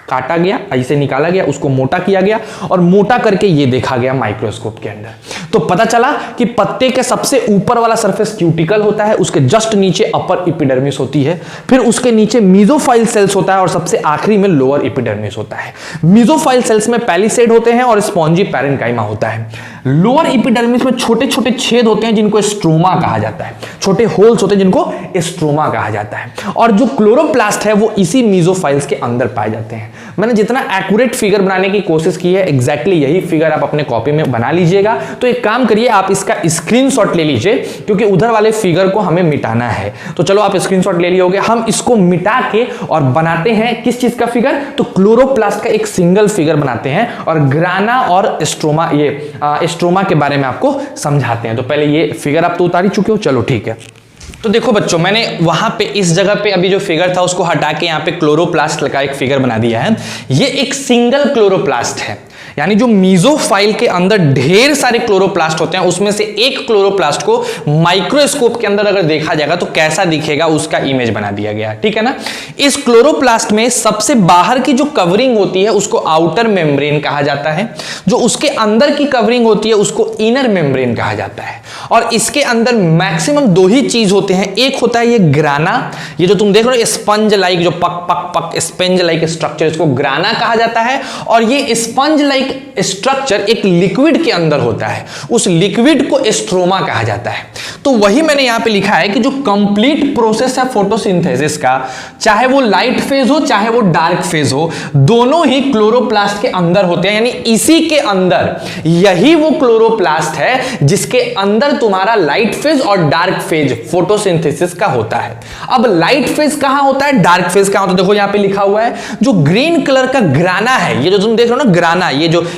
काटा गया, ऐसे निकाला गया, उसको मोटा किया गया और मोटा करके ये देखा गया माइक्रोस्कोप के अंदर। तो पता चला कि पत्ते के सबसे ऊपर वाला सरफेस क्यूटिकल होता है, उसके जस्ट नीचे अपर एपिडर्मिस होती है, फिर उसके नीचे मेसोफाइल सेल्स होता है और सबसे आखिरी में लोअर एपिडर्मिस होता है। मेसोफाइल सेल्स में पैलिसेड होते हैं और स्पॉन्जी पैरेन्काइमा होता है। लोअर एपिडर्मिस में छोटे छोटे छेद होते हैं जिनको स्ट्रोमा कहा जाता है, छोटे होल्स होते हैं जिनको स्ट्रोमा कहा जाता है। और जो क्लोरोप्लास्ट है वो इसी मेसोफाइल्स के अंदर पाए जाते हैं। मैंने जितना एक्यूरेट फिगर बनाने की कोशिश की है, एग्जैक्टली यही फिगर आप अपने कॉपी में बना लीजिएगा। तो एक काम करिए, आप इसका स्क्रीनशॉट ले लीजिए क्योंकि उधर वाले फिगर को हमें मिटाना है। तो चलो आप स्क्रीनशॉट ले लियोगे, हम इसको मिटा के और बनाते हैं किस चीज का फिगर? तो क्लोरोप्लास्ट का एक सिंगल फिगर बनाते हैं और ग्राना और स्ट्रोमा, ये स्ट्रोमा के बारे में आपको समझाते हैं। तो पहले ये फिगर आप तो उतार ही चुके हो, चलो ठीक है। तो देखो बच्चों, मैंने वहां पे इस जगह पे अभी जो फिगर था उसको हटा के यहाँ पे क्लोरोप्लास्ट का एक फिगर बना दिया है। ये एक सिंगल क्लोरोप्लास्ट है, यानी जो मेसोफाइल के अंदर ढेर सारे क्लोरोप्लास्ट होते हैं उसमें से एक क्लोरोप्लास्ट को माइक्रोस्कोप के अंदर अगर देखा जाएगा तो कैसा दिखेगा उसका इमेज बना दिया गया, ठीक है ना। इस क्लोरोप्लास्ट में सबसे बाहर की जो कवरिंग होती है उसको आउटर मेम्ब्रेन कहा जाता है, जो उसके अंदर की कवरिंग होती है उसको इनर मेम्ब्रेन कहा जाता है। और इसके अंदर मैक्सिमम दो ही चीज होते हैं, एक होता है ये ग्राना, ये जो तुम देख रहे हो स्पंज लाइक जो पक पक पक स्पंज लाइक स्ट्रक्चर, इसको ग्राना कहा जाता है। और ये स्पंज लाइक एक स्ट्रक्चर एक लिक्विड के अंदर होता है, उस लिक्विड को स्ट्रोमा कहा जाता है। तो वही मैंने यहां पे लिखा है कि जो कंप्लीट प्रोसेस है फोटोसिंथेसिस का, चाहे वो लाइट फेज हो चाहे वो डार्क फेज हो, दोनों ही क्लोरोप्लास्ट के अंदर होते हैं। यानी इसी के अंदर, यही वो क्लोरोप्लास्ट है जिसके अंदर तुम्हारा लाइट फेज और डार्क फेज फोटोसिंथेसिस का होता है। अब लाइट फेज कहां होता है, डार्क फेज कहां होता है? देखो यहां पे लिखा हुआ है, जो ग्रीन कलर का ग्राना है, ये जो तुम देख रहे हो ना ग्राना,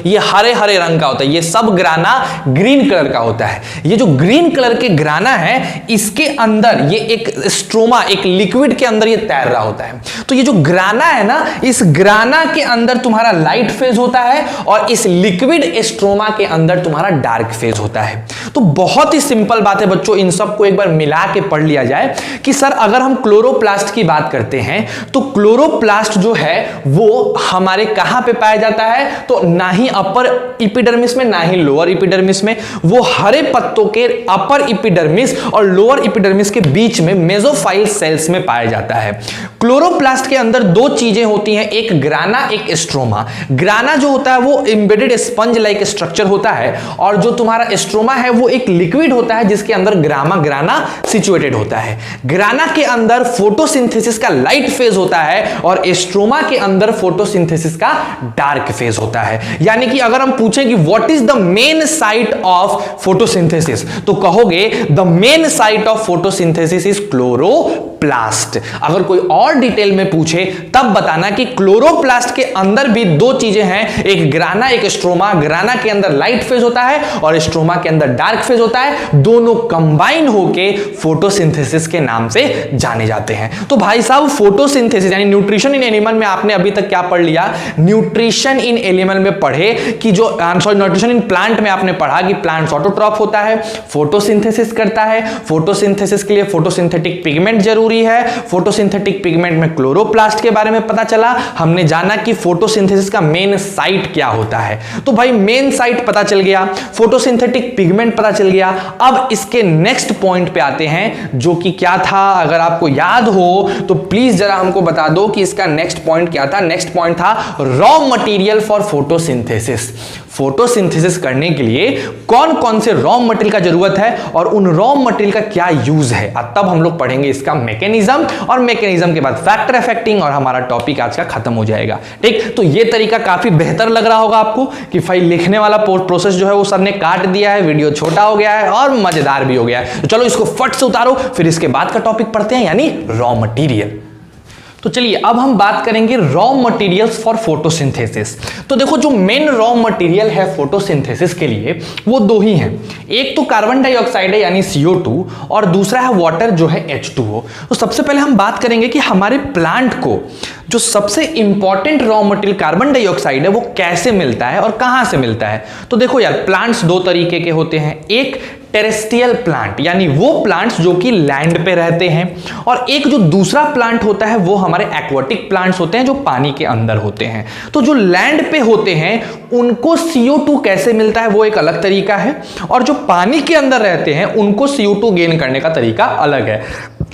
ये हरे हरे रंग का होता है, ये सब ग्राना ग्रीन कलर का होता है। ये जो ग्रीन कलर के ग्राना है, इसके अंदर ये एक स्ट्रोमा, एक लिक्विड के अंदर ये तैर रहा होता है। तो ये जो ग्राना है ना, इस ग्राना के अंदर तुम्हारा लाइट फेज होता है और इस लिक्विड स्ट्रोमा के अंदर तुम्हारा डार्क फेज होता है। तो बहुत ही सिंपल बात है बच्चों, इन सबको एक बार मिला के पढ़ लिया जाए कि सर अगर हम क्लोरोप्लास्ट की बात करते हैं तो क्लोरोप्लास्ट जो है वो हमारे कहां पे पाया जाता है? तो ना ही अपर एपिडर्मिस में ना ही लोअर एपिडर्मिस में, वो हरे पत्तों के अपर एपिडर्मिस और लोअर एपिडर्मिस के बीच में मेसोफाइल सेल्स में पाया जाता है। क्लोरोप्लास्ट के अंदर दो चीजें होती हैं, एक ग्राना एक स्ट्रोमा। ग्राना जो होता है वो एम्बेडेड स्पंज लाइक स्ट्रक्चर होता है और जो तुम्हारा स्ट्रोमा है वो एक लिक्विड होता है जिसके अंदर ग्राना सिचुएटेड होता है। ग्राना के अंदर फोटोसिंथेसिस का लाइट फेज होता है और स्ट्रोमा के अंदर फोटोसिंथेसिस का डार्क फेज होता है। यानी कि अगर हम पूछें कि what is the main site of photosynthesis, तो कहोगे the main site of photosynthesis is chloroplast. अगर कोई और डिटेल में पूछे तब बताना कि क्लोरोप्लास्ट के अंदर भी दो चीजें हैं, एक ग्राना एक स्ट्रोमा। ग्राना के अंदर लाइट फेज होता है और स्ट्रोमा के अंदर डार्क फेज होता है, दोनों कंबाइन होके फोटोसिंथेसिस के नाम से जाने जाते हैं। तो भाई साहब फोटोसिंथेसिस यानी न्यूट्रिशन इन एनिमल में आपने अभी तक क्या पढ़ लिया? न्यूट्रिशन इन एनिमल में पढ़े कि जो न्यूट्रिशन इन प्लांट में आपने पढ़ा कि प्लांट ऑटोट्रॉफ होता है, फोटोसिंथेसिस करता है, फोटोसिंथेसिस के लिए फोटोसिंथेटिक पिगमेंट जरूरी है, फोटोसिंथेटिक पिगमेंट में क्लोरोप्लास्ट के बारे में पता चला, हमने जाना कि फोटोसिंथेसिस का मेन साइट क्या होता है। तो भाई मेन साइट पता चल गया, फोटोसिंथेटिक पिगमेंट पता चल गया। अब इसके नेक्स्ट पॉइंट पे आते हैं जो कि क्या था, अगर आपको याद हो तो प्लीज जरा हमको बता दो कि इसका नेक्स्ट पॉइंट क्या था। नेक्स्ट पॉइंट था raw material for photosynthesis. Photosynthesis करने के लिए कौन कौन से रॉ मटेरियल का जरूरत है और उन रॉ मटेरियल का क्या यूज है, तब हम लोग पढ़ेंगे इसका मैकेनिज्म, और मैकेनिज्म के बाद फैक्टर अफेक्टिंग, और हमारा टॉपिक आज का खत्म हो जाएगा। ठीक, तो ये तरीका काफी बेहतर लग रहा होगा आपको कि फाइल लिखने वाला प्रोसेस जो है वो सर ने काट दिया है, वीडियो छोटा हो गया है और मजेदार भी हो गया है। तो चलो इसको फट से उतारो, फिर इसके बाद का टॉपिक पढ़ते हैं यानी रॉ मटेरियल। तो चलिए अब हम बात करेंगे रॉ मटेरियल्स फॉर फोटोसिंथेसिस। तो देखो जो मेन रॉ मटेरियल है फोटोसिंथेसिस के लिए वो दो ही हैं, एक तो कार्बन डाइऑक्साइड है यानी CO2 और दूसरा है वाटर जो है H2O। तो सबसे पहले हम बात करेंगे कि हमारे प्लांट को जो सबसे important raw material carbon dioxide है वो कैसे मिलता है और कहां से मिलता है। तो देखो यार, प्लांट्स दो तरीके के होते हैं, एक टेरेस्ट्रियल प्लांट यानी वो प्लांट्स जो कि लैंड पे रहते हैं, और एक जो दूसरा प्लांट होता है वो हमारे एक्वाटिक प्लांट्स होते हैं जो पानी के अंदर होते हैं। तो जो लैंड पे होते हैं उनको CO2 कैसे मिलता है वो एक अलग तरीका है, और जो पानी के अंदर रहते हैं उनको CO2 गेन करने का तरीका अलग है।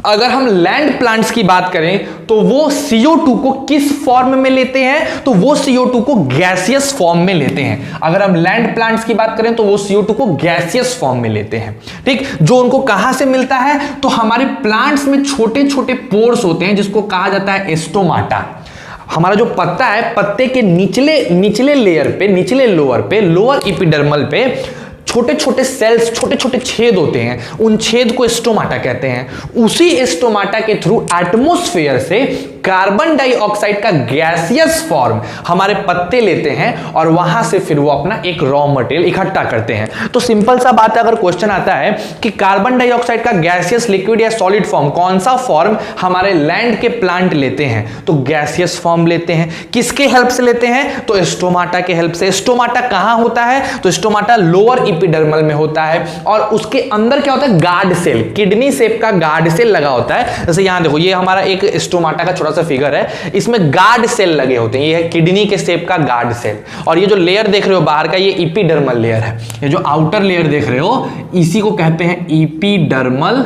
अगर हम लैंड प्लांट्स की बात करें तो वो CO2 को किस फॉर्म में लेते हैं, तो वो CO2 को गैसियस फॉर्म में लेते हैं। अगर हम लैंड प्लांट्स की बात करें तो वो CO2 को गैसियस फॉर्म में लेते हैं। ठीक, जो उनको कहां से मिलता है, तो हमारे प्लांट्स में छोटे छोटे पोर्स होते हैं जिसको कहा जाता है स्टोमाटा। हमारा जो पत्ता है, पत्ते के निचले लेयर पे, निचले लोअर एपिडर्मल पे छोटे छोटे सेल्स, छोटे छोटे छेद होते हैं, उन छेद को स्टोमाटा कहते हैं। उसी स्टोमाटा के थ्रू एटमॉस्फेयर से कार्बन डाइऑक्साइड का गैसियस फॉर्म हमारे पत्ते लेते हैं और वहां से फिर वो अपना एक रॉ मटेरियल इकट्ठा करते हैं। तो सिंपल सा बात है, अगर क्वेश्चन आता है कि कार्बन डाइऑक्साइड का गैसियस, लिक्विड या सॉलिड फॉर्म कौन सा फॉर्म हमारे लैंड के प्लांट लेते हैं, तो गैसियस फॉर्म लेते हैं। किसके हेल्प से लेते हैं, तो स्टोमाटा के हेल्प से। स्टोमाटा कहां होता है, तो स्टोमाटा लोअर एपिडर्मल में होता है, और उसके अंदर क्या होता है, गार्ड सेल, किडनी शेप का गार्ड सेल लगा होता है। जैसे यहां देखो, ये हमारा एक स्टोमाटा का छोटा सा फिगर है, इसमें गार्ड सेल लगे होते हैं। ये है किडनी के शेप का गार्ड सेल, और ये जो लेयर देख रहे हो बाहर का, ये एपिडर्मल लेयर है। ये जो आउटर लेयर देख रहे हो इसी को कहते हैं एपिडर्मल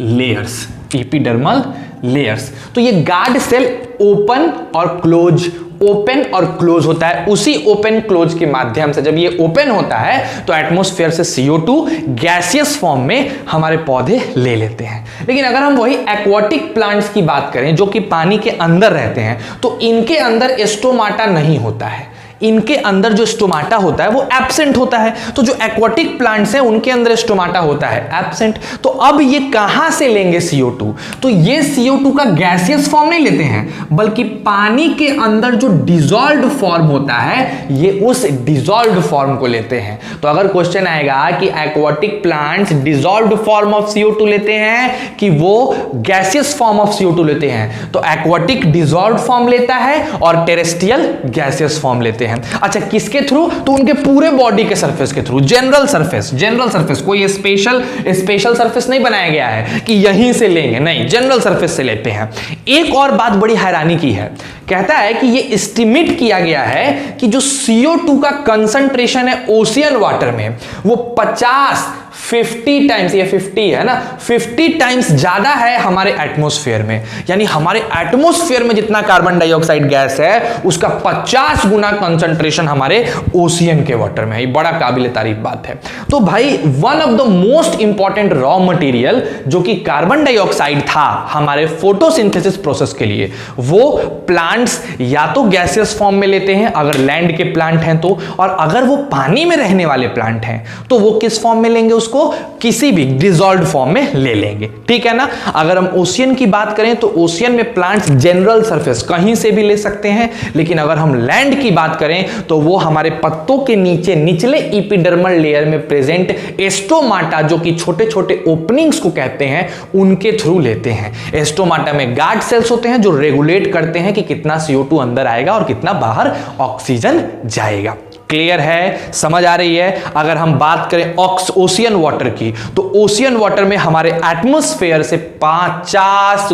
लेयर्स, एपिडर्मल लेयर्स। तो ये गार्ड सेल ओपन और क्लोज होता है। उसी ओपन क्लोज के माध्यम से जब ये ओपन होता है तो एटमॉस्फेयर से CO2 गैसियस फॉर्म में हमारे पौधे ले लेते हैं। लेकिन अगर हम वही एक्वाटिक प्लांट्स की बात करें जो कि पानी के अंदर रहते हैं, तो इनके अंदर स्टोमाटा नहीं होता है। इनके अंदर जो स्टोमाटा होता है वो एब्सेंट होता है। तो जो एक्वाटिक प्लांट्स हैं उनके अंदर स्टोमाटा होता है एब्सेंट। तो अब ये कहां से लेंगे CO2? तो ये CO2 का गैसियस फॉर्म नहीं लेते हैं, बल्कि पानी के अंदर जो डिसॉल्व्ड फॉर्म होता है ये उस डिसॉल्व्ड फॉर्म को लेते हैं। तो अगर क्वेश्चन आएगा कि aquatic plants dissolved form of CO2 लेते हैं कि वो गैसियस फॉर्म ऑफ CO2 लेते हैं, तो एक्वाटिक डिसॉल्व्ड फॉर्म लेता है और टेरेस्ट्रियल गैसियस फॉर्म लेते हैं। अच्छा, किसके थ्रू? तो उनके पूरे बॉडी के सरफेस के थ्रू। जनरल सरफेस, कोई स्पेशल सरफेस नहीं बनाया गया है कि यहीं से लेंगे, नहीं, जनरल सरफेस से लेते हैं। एक और बात बड़ी हैरानी की है, कहता है कि ये एस्टिमेट किया गया है कि जो CO2 का कंसंट्रेशन है ओशियन वाटर में वो 50 टाइम्स, ये 50 है ना, 50 टाइम्स ज्यादा है हमारे एटमॉस्फेयर में। यानी हमारे एटमॉस्फेयर में जितना कार्बन डाइऑक्साइड गैस है उसका 50 गुना कंसंट्रेशन हमारे ओशियन के वाटर में है। ये बड़ा काबिल तारीफ बात है। तो भाई one of the most important raw material जो कि कार्बन डाइऑक्साइड था हमारे फोटोसिंथेसिस प्रोसेस के लिए, वो प्लांट्स या तो गैसियस फॉर्म में लेते हैं अगर लैंड के प्लांट हैं तो, और अगर वो पानी में रहने वाले प्लांट हैं तो वो किस फॉर्म में लेंगे? उसको किसी भी डिसॉल्व्ड फॉर्म में ले लेंगे। ठीक है ना। अगर हम ओशियन की बात करें तो ओशियन में प्लांट्स जनरल सरफेस कहीं से भी ले सकते हैं, लेकिन अगर हम लैंड की बात करें तो वो हमारे पत्तों के नीचे निचले एपिडर्मल लेयर में प्रेजेंट एस्टोमाटा, जो कि छोटे छोटे ओपनिंग्स को कहते हैं, उनके थ्रू लेते हैं। एस्टोमाटा में गार्ड सेल्स होते हैं जो रेगुलेट करते हैं कि कितना CO2 अंदर आएगा और कितना बाहर ऑक्सीजन जाएगा। क्लियर है, समझ आ रही है। अगर हम बात करें ओशियन वाटर की, तो ओशियन वाटर में हमारे एटमॉस्फेयर से 50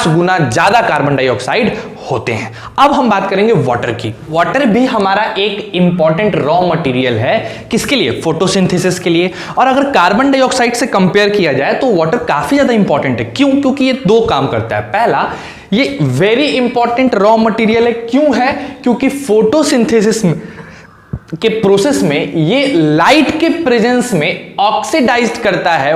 गुना ज्यादा कार्बन डाइऑक्साइड होते हैं। अब हम बात करेंगे वाटर की। वाटर भी हमारा एक इंपॉर्टेंट रॉ मटेरियल है, किसके लिए? फोटोसिंथेसिस के लिए। और अगर कार्बन डाइऑक्साइड से कंपेयर किया जाए तो वाटर काफी ज्यादा इंपॉर्टेंट है। क्यों? क्योंकि ये दो काम करता है। पहला, ये वेरी इंपॉर्टेंट रॉ मटेरियल है। क्यों है? क्योंकि फोटोसिंथेसिस के प्रोसेस में ये लाइट के प्रेजेंस में ऑक्सीडाइज्ड करता है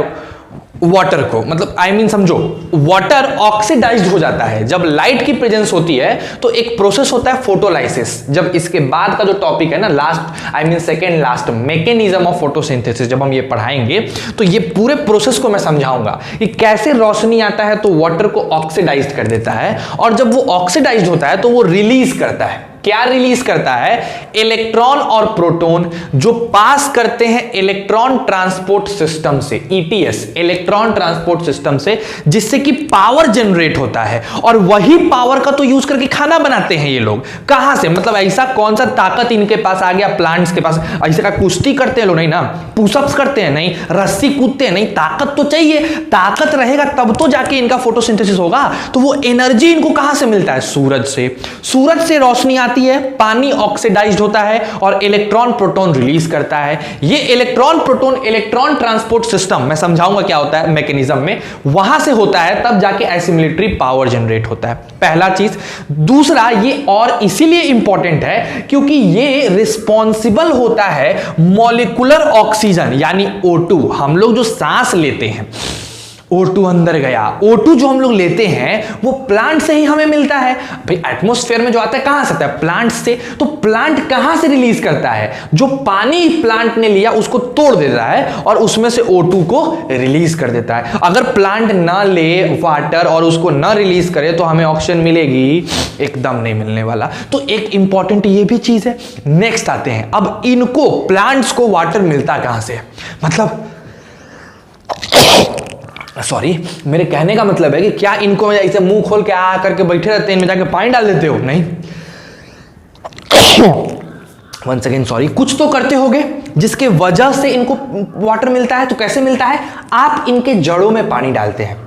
वाटर को। मतलब समझो, वाटर ऑक्सीडाइज्ड हो जाता है जब लाइट की प्रेजेंस होती है। तो एक प्रोसेस होता है फोटोलाइसिस। जब इसके बाद का जो टॉपिक है ना, second last, mechanism of photosynthesis, जब हम ये पढ़ाएंगे तो ये पूरे प्रोसेस को मैं समझाऊंगा कि कैसे रोशनी आता है तो वाटर को ऑक्सीडाइज्ड कर देता है, और जब वो ऑक्सीडाइज्ड होता है तो वो रिलीज करता है। क्या रिलीज करता है? इलेक्ट्रॉन और प्रोटॉन जो पास करते हैं इलेक्ट्रॉन ट्रांसपोर्ट सिस्टम से, ETS, इलेक्ट्रॉन ट्रांसपोर्ट सिस्टम से, जिससे कि पावर जनरेट होता है। और वही पावर का तो यूज करके खाना बनाते हैं ये लोग। कहां से? मतलब ऐसा कौन सा ताकत इनके पास आ गया प्लांट्स के पास? ऐसे का कुश्ती करते हैं लोग नहीं ना, पुशअप्स करते हैं नहीं, रस्सी कूदते हैं नहीं, ताकत तो चाहिए। ताकत रहेगा तब तो जाके इनका फोटोसिंथेसिस होगा। तो वो एनर्जी इनको कहां से मिलता है? सूरज से। सूरज से रोशनी आती है, पानी ऑक्सीडाइज्ड होता है और इलेक्ट्रॉन प्रोटॉन रिलीज करता है। ये electron proton electron transport system, मैं समझाऊंगा क्या होता है मैकेनिज्म में, वहां से होता है, तब जाके एसिमिलेटरी पावर जनरेट होता है। पहला चीज। दूसरा, ये और इसीलिए इंपॉर्टेंट है क्योंकि ये रिस्पॉन्सिबल होता है मॉलिक्यूलर ऑक्सीजन यानी O2। हम लोग जो सांस लेते हैं, O2 अंदर गया। O2 जो हम लोग लेते हैं वो प्लांट से ही हमें मिलता है। भाई एटमॉस्फेयर में जो आता है कहां से आता है? प्लांट से। तो प्लांट कहां से रिलीज करता है? जो पानी प्लांट ने लिया उसको तोड़ देता है और उसमें से O2 को रिलीज कर देता है। अगर प्लांट ना ले वाटर और उसको ना रिलीज करे तो हमें ऑक्सीजन मिलेगी? एकदम नहीं मिलने वाला। तो एक इंपॉर्टेंट ये भी चीज है। नेक्स्ट आते हैं, अब इनको प्लांट्स को वाटर मिलता कहां से? मतलब सॉरी, मेरे कहने का मतलब है कि क्या इनको ऐसे मुंह खोल के आ करके बैठे रहते हैं, इनमें जाके पानी डाल देते हो? नहीं। वन सेकेंड, सॉरी, कुछ तो करते होगे जिसके वजह से इनको वाटर मिलता है। तो कैसे मिलता है? आप इनके जड़ों में पानी डालते हैं।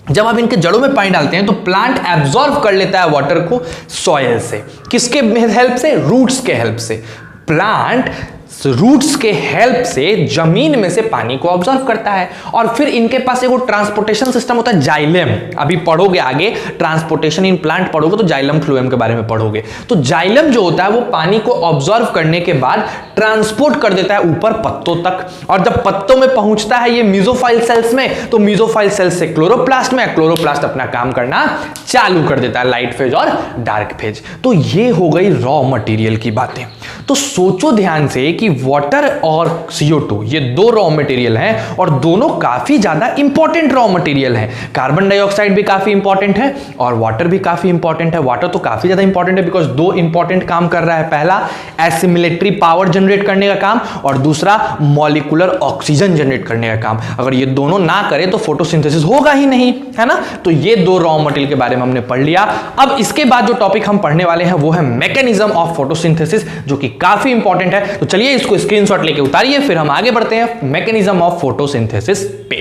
जब आप इनके जड़ों में पानी डालते हैं तो प्लांट एब्जॉर्ब कर लेता है वाटर को सॉइल से। किसके हेल्प से? रूट्स के हेल्प से। प्लांट रूट्स के हेल्प से जमीन में से पानी को ऑब्जर्व करता है। और फिर इनके पास एक ट्रांसपोर्टेशन सिस्टम होता है जाइलम। अभी पढ़ोगे आगे ट्रांसपोर्टेशन इन प्लांट पढ़ोगे तो जाइलम फ्लोएम के बारे में पढ़ोगे। तो जाइलम जो होता है वो पानी को ऑब्जर्व करने के बाद ट्रांसपोर्ट कर देता है ऊपर पत्तों तक, और जब पत्तों में पहुंचता है ये मीजोफाइल सेल्स में, तो मीजोफाइल सेल्स से क्लोरोप्लास्ट में, क्लोरोप्लास्ट अपना काम करना चालू कर देता है, लाइट फेज और डार्क फेज। तो ये हो गई रॉ मटेरियल की बातें। तो सोचो ध्यान से कि वाटर और CO2 ये दो रॉ मटेरियल हैं और दोनों काफी ज्यादा इंपॉर्टेंट रॉ मटेरियल हैं। कार्बन डाइऑक्साइड भी काफी इंपॉर्टेंट है और वाटर भी काफी इंपॉर्टेंट है। वाटर तो काफी ज्यादा इंपॉर्टेंट है बिकॉज दो इंपॉर्टेंट काम कर रहा है, पहला एसिमिलेटरी पावर जनरेट करने का काम और दूसरा मॉलिक्यूलर ऑक्सीजन जनरेट करने का काम। अगर ये दोनों ना करे तो फोटोसिंथेसिस होगा ही नहीं, है ना। तो ये दो रॉ मटेरियल के बारे में हमने पढ़ लिया। अब इसके बाद जो टॉपिक हम पढ़ने वाले हैं वो है मैकेनिज्म ऑफ फोटोसिंथेसिस, जो कि काफी इंपॉर्टेंट है। तो चलिए इसको स्क्रीनशॉट लेके उतारिए, फिर हम आगे बढ़ते हैं मैकेनिज्म ऑफ फोटोसिंथेसिस पे।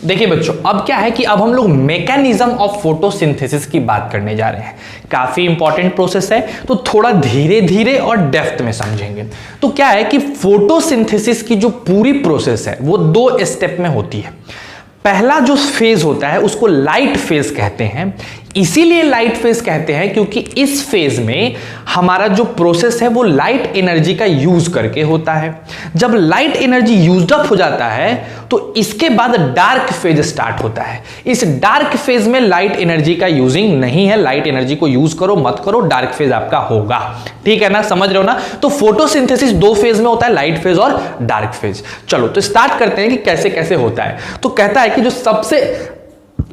देखिए बच्चों, अब क्या है कि अब हम लोग मैकेनिज्म ऑफ फोटोसिंथेसिस की बात करने जा रहे हैं। काफी इंपॉर्टेंट प्रोसेस है, तो थोड़ा धीरे धीरे और डेप्थ में समझेंगे। तो क्या है कि फोटोसिंथेसिस की जो पूरी प्रोसेस है वो 2 स्टेप में होती है। पहला जो फेज होता है उसको लाइट फेज कहते हैं। इसीलिए लाइट फेज कहते हैं क्योंकि इस फेज में हमारा जो प्रोसेस है वो लाइट एनर्जी का यूज करके होता है। जब लाइट एनर्जी यूज्ड अप हो जाता है तो इसके बाद डार्क फेज स्टार्ट होता है। इस डार्क फेज में लाइट एनर्जी का यूजिंग नहीं है। लाइट एनर्जी को यूज करो मत करो, डार्क फेज आपका होगा, ठीक है ना, समझ रहे हो ना। तो फोटोसिंथेसिस 2 फेज में होता है, लाइट फेज और डार्क फेज। चलो तो स्टार्ट करते हैं कि कैसे कैसे होता है। तो कहता है कि जो सबसे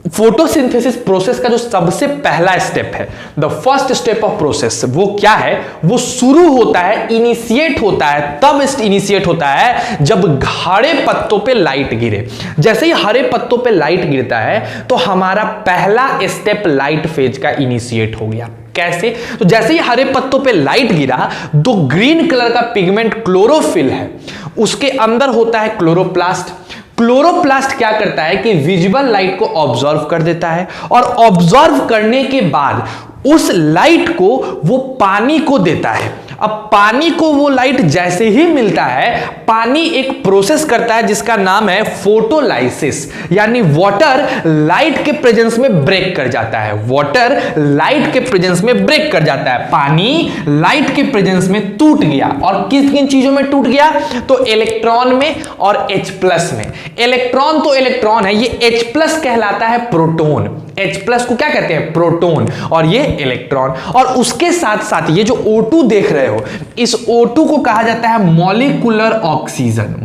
फोटोसिंथेसिस प्रोसेस का जो सबसे पहला स्टेप है, the first step of process, वो क्या है, वो शुरू होता है, इनिशिएट होता है, तब इनिशिएट होता है जब हरे पत्तों पे लाइट गिरे। जैसे ही हरे पत्तों पे लाइट गिरता है तो हमारा पहला स्टेप लाइट फेज का इनिशिएट हो गया। कैसे? तो जैसे ही हरे पत्तों पे लाइट गिरा, दो ग्रीन कलर का पिगमेंट क्लोरोफिल है, उसके अंदर होता है क्लोरोप्लास्ट। क्लोरोप्लास्ट क्या करता है कि विजिबल लाइट को ऑब्जर्व कर देता है और ऑब्जर्व करने के बाद उस लाइट को वो पानी को देता है। अब पानी को वो लाइट जैसे ही मिलता है, पानी एक प्रोसेस करता है जिसका नाम है फोटोलाइसिस, यानी वाटर लाइट के प्रेजेंस में ब्रेक कर जाता है। वाटर लाइट के प्रेजेंस में ब्रेक कर जाता है, पानी लाइट के प्रेजेंस में टूट गया। और किन किन चीजों में टूट गया? तो इलेक्ट्रॉन में और H+ में। इलेक्ट्रॉन तो इलेक्ट्रॉन है, ये H+ कहलाता है प्रोटॉन। H+ को क्या कहते हैं? प्रोटॉन, और ये इलेक्ट्रॉन। और उसके साथ साथ ये जो O2 देख रहे हो, इस O2 को कहा जाता है मॉलिक्यूलर ऑक्सीजन।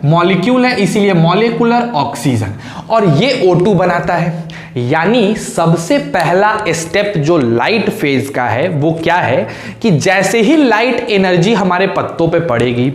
मॉलिक्यूल है इसीलिए मॉलिक्यूलर ऑक्सीजन, और ये O2 बनाता है। यानी सबसे पहला स्टेप जो लाइट फेज का है वो क्या है कि जैसे ही लाइट एनर्जी हमारे पत्तों पे पड़ेगी,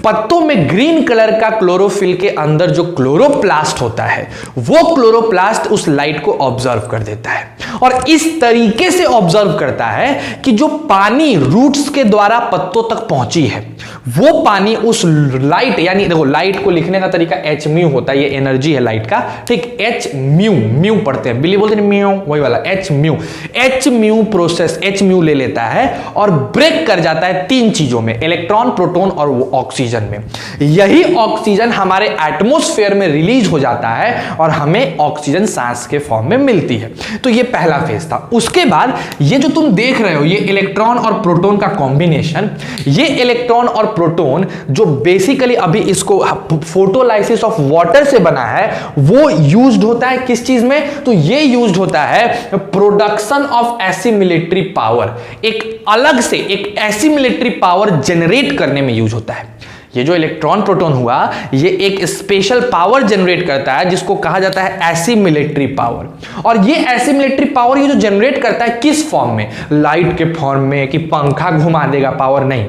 पत्तों में ग्रीन कलर का क्लोरोफिल के अंदर जो क्लोरोप्लास्ट होता है, वो क्लोरोप्लास्ट उस लाइट को ऑब्जर्व कर देता है और इस तरीके से ऑब्जर्व करता है कि जो पानी रूट्स के द्वारा पत्तों तक पहुंची है, वो पानी उस लाइट, यानी देखो लाइट को लिखने का तरीका Hµ होता है, ये एनर्जी है लाइट का, ठीक, Hµ पढ़ते हैं, बिल्ली बोलते हैं म्यू, वही वाला Hµ प्रोसेस Hµ ले लेता है और ब्रेक कर जाता है 3 चीजों में, इलेक्ट्रॉन, प्रोटॉन और ऑक्सीजन में। यही ऑक्सीजन हमारे एटमॉस्फेयर में रिलीज हो जाता है और हमें ऑक्सीजन सांस के फॉर्म में मिलती है। तो ये पहला फेज था। उसके बाद ये जो तुम देख रहे हो, ये इलेक्ट्रॉन और प्रोटॉन का कॉम्बिनेशन, ये इलेक्ट्रॉन और प्रोटॉन जो बेसिकली अभी इसको फोटोलाइसिस ऑफ वाटर से बना है, वो यूज्ड होता है किस चीज में? तो ये यूज्ड होता है प्रोडक्शन ऑफ एसिमिलेटरी पावर। एक अलग से एक एसिमिलेटरी पावर जनरेट करने में यूज होता है। ये जो इलेक्ट्रॉन प्रोटॉन हुआ, ये एक स्पेशल पावर जनरेट करता है जिसको कहा जाता है एसिमिलेटरी पावर। और ये एसिमिलेटरी पावर ये जो जनरेट करता है किस फॉर्म में? लाइट के फॉर्म में, कि पंखा घुमा देगा पावर, नहीं।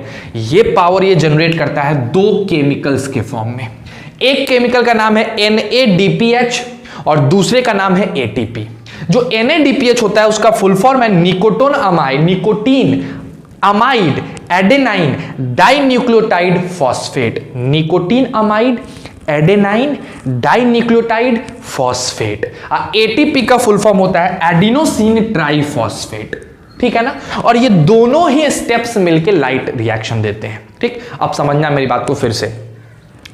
ये पावर ये जनरेट करता है 2 केमिकल्स के फॉर्म में। एक केमिकल का नाम है NADPH और दूसरे का नाम है ATP। जो NADPH होता है उसका फुल फॉर्म है nicotine amide adenine dinucleotide phosphate. Nicotine amide adenine dinucleotide phosphate. ATP का फुल फॉर्म होता है एडिनोसिन ट्राइफॉस्फेट, ठीक है ना। और ये दोनों ही स्टेप्स मिलके लाइट रिएक्शन देते हैं। ठीक, अब समझना मेरी बात को फिर से।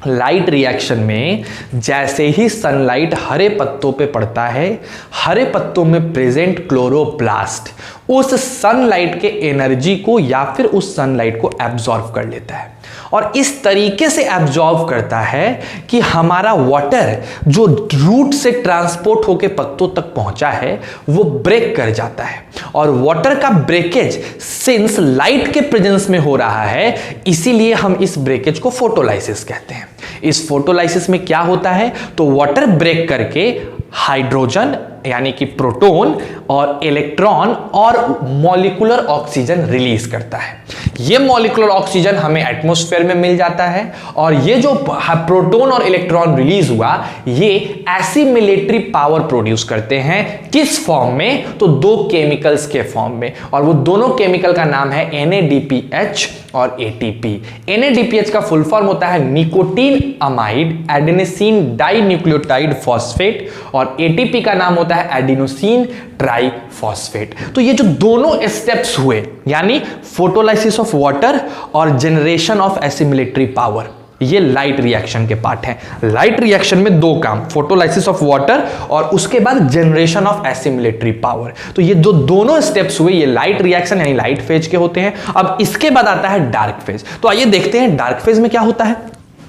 लाइट रिएक्शन में जैसे ही सनलाइट हरे पत्तों पे पड़ता है, हरे पत्तों में प्रेजेंट क्लोरोप्लास्ट उस सनलाइट के एनर्जी को या फिर उस सनलाइट को एब्जॉर्ब कर लेता है और इस तरीके से एब्जॉर्ब करता है कि हमारा वाटर जो रूट से ट्रांसपोर्ट होकर पत्तों तक पहुंचा है वो ब्रेक कर जाता है। और वाटर का ब्रेकेज सिंस लाइट के प्रेजेंस में हो रहा है, इसीलिए हम इस ब्रेकेज को फोटोलाइसिस कहते हैं। इस फोटोलाइसिस में क्या होता है, तो वाटर ब्रेक करके हाइड्रोजन यानी कि प्रोटॉन और इलेक्ट्रॉन और मॉलिक्यूलर ऑक्सीजन रिलीज करता है। ये मॉलिक्यूलर ऑक्सीजन हमें एटमॉस्फेयर में मिल जाता है और ये जो प्रोटॉन और इलेक्ट्रॉन रिलीज हुआ ये एसिमिलेटरी पावर प्रोड्यूस करते हैं। किस फॉर्म में, तो दो केमिकल्स के फॉर्म में, और वो दोनों केमिकल का नाम है NADPH और ATP। NADPH का फुल फॉर्म होता है nicotinamide adenosine dinucleotide phosphate और ATP का नाम होता है एडिनोसिन ट्राइफॉस्फेट। तो ये जो दोनों स्टेप्स हुए यानी फोटोलाइसिस ऑफ वाटर और जनरेशन ऑफ एसिमिलेटरी पावर, ये लाइट रिएक्शन के पार्ट हैं। लाइट रिएक्शन में दो काम, फोटोलाइसिस ऑफ वाटर और उसके बाद जनरेशन ऑफ एसिमिलेटरी पावर। तो ये जो दोनों स्टेप्स हुए ये लाइट रिएक्शन यानी लाइट फेज के होते हैं। अब इसके बाद आता है डार्क फेज। तो आइए देखते हैं डार्क फेज में क्या होता है।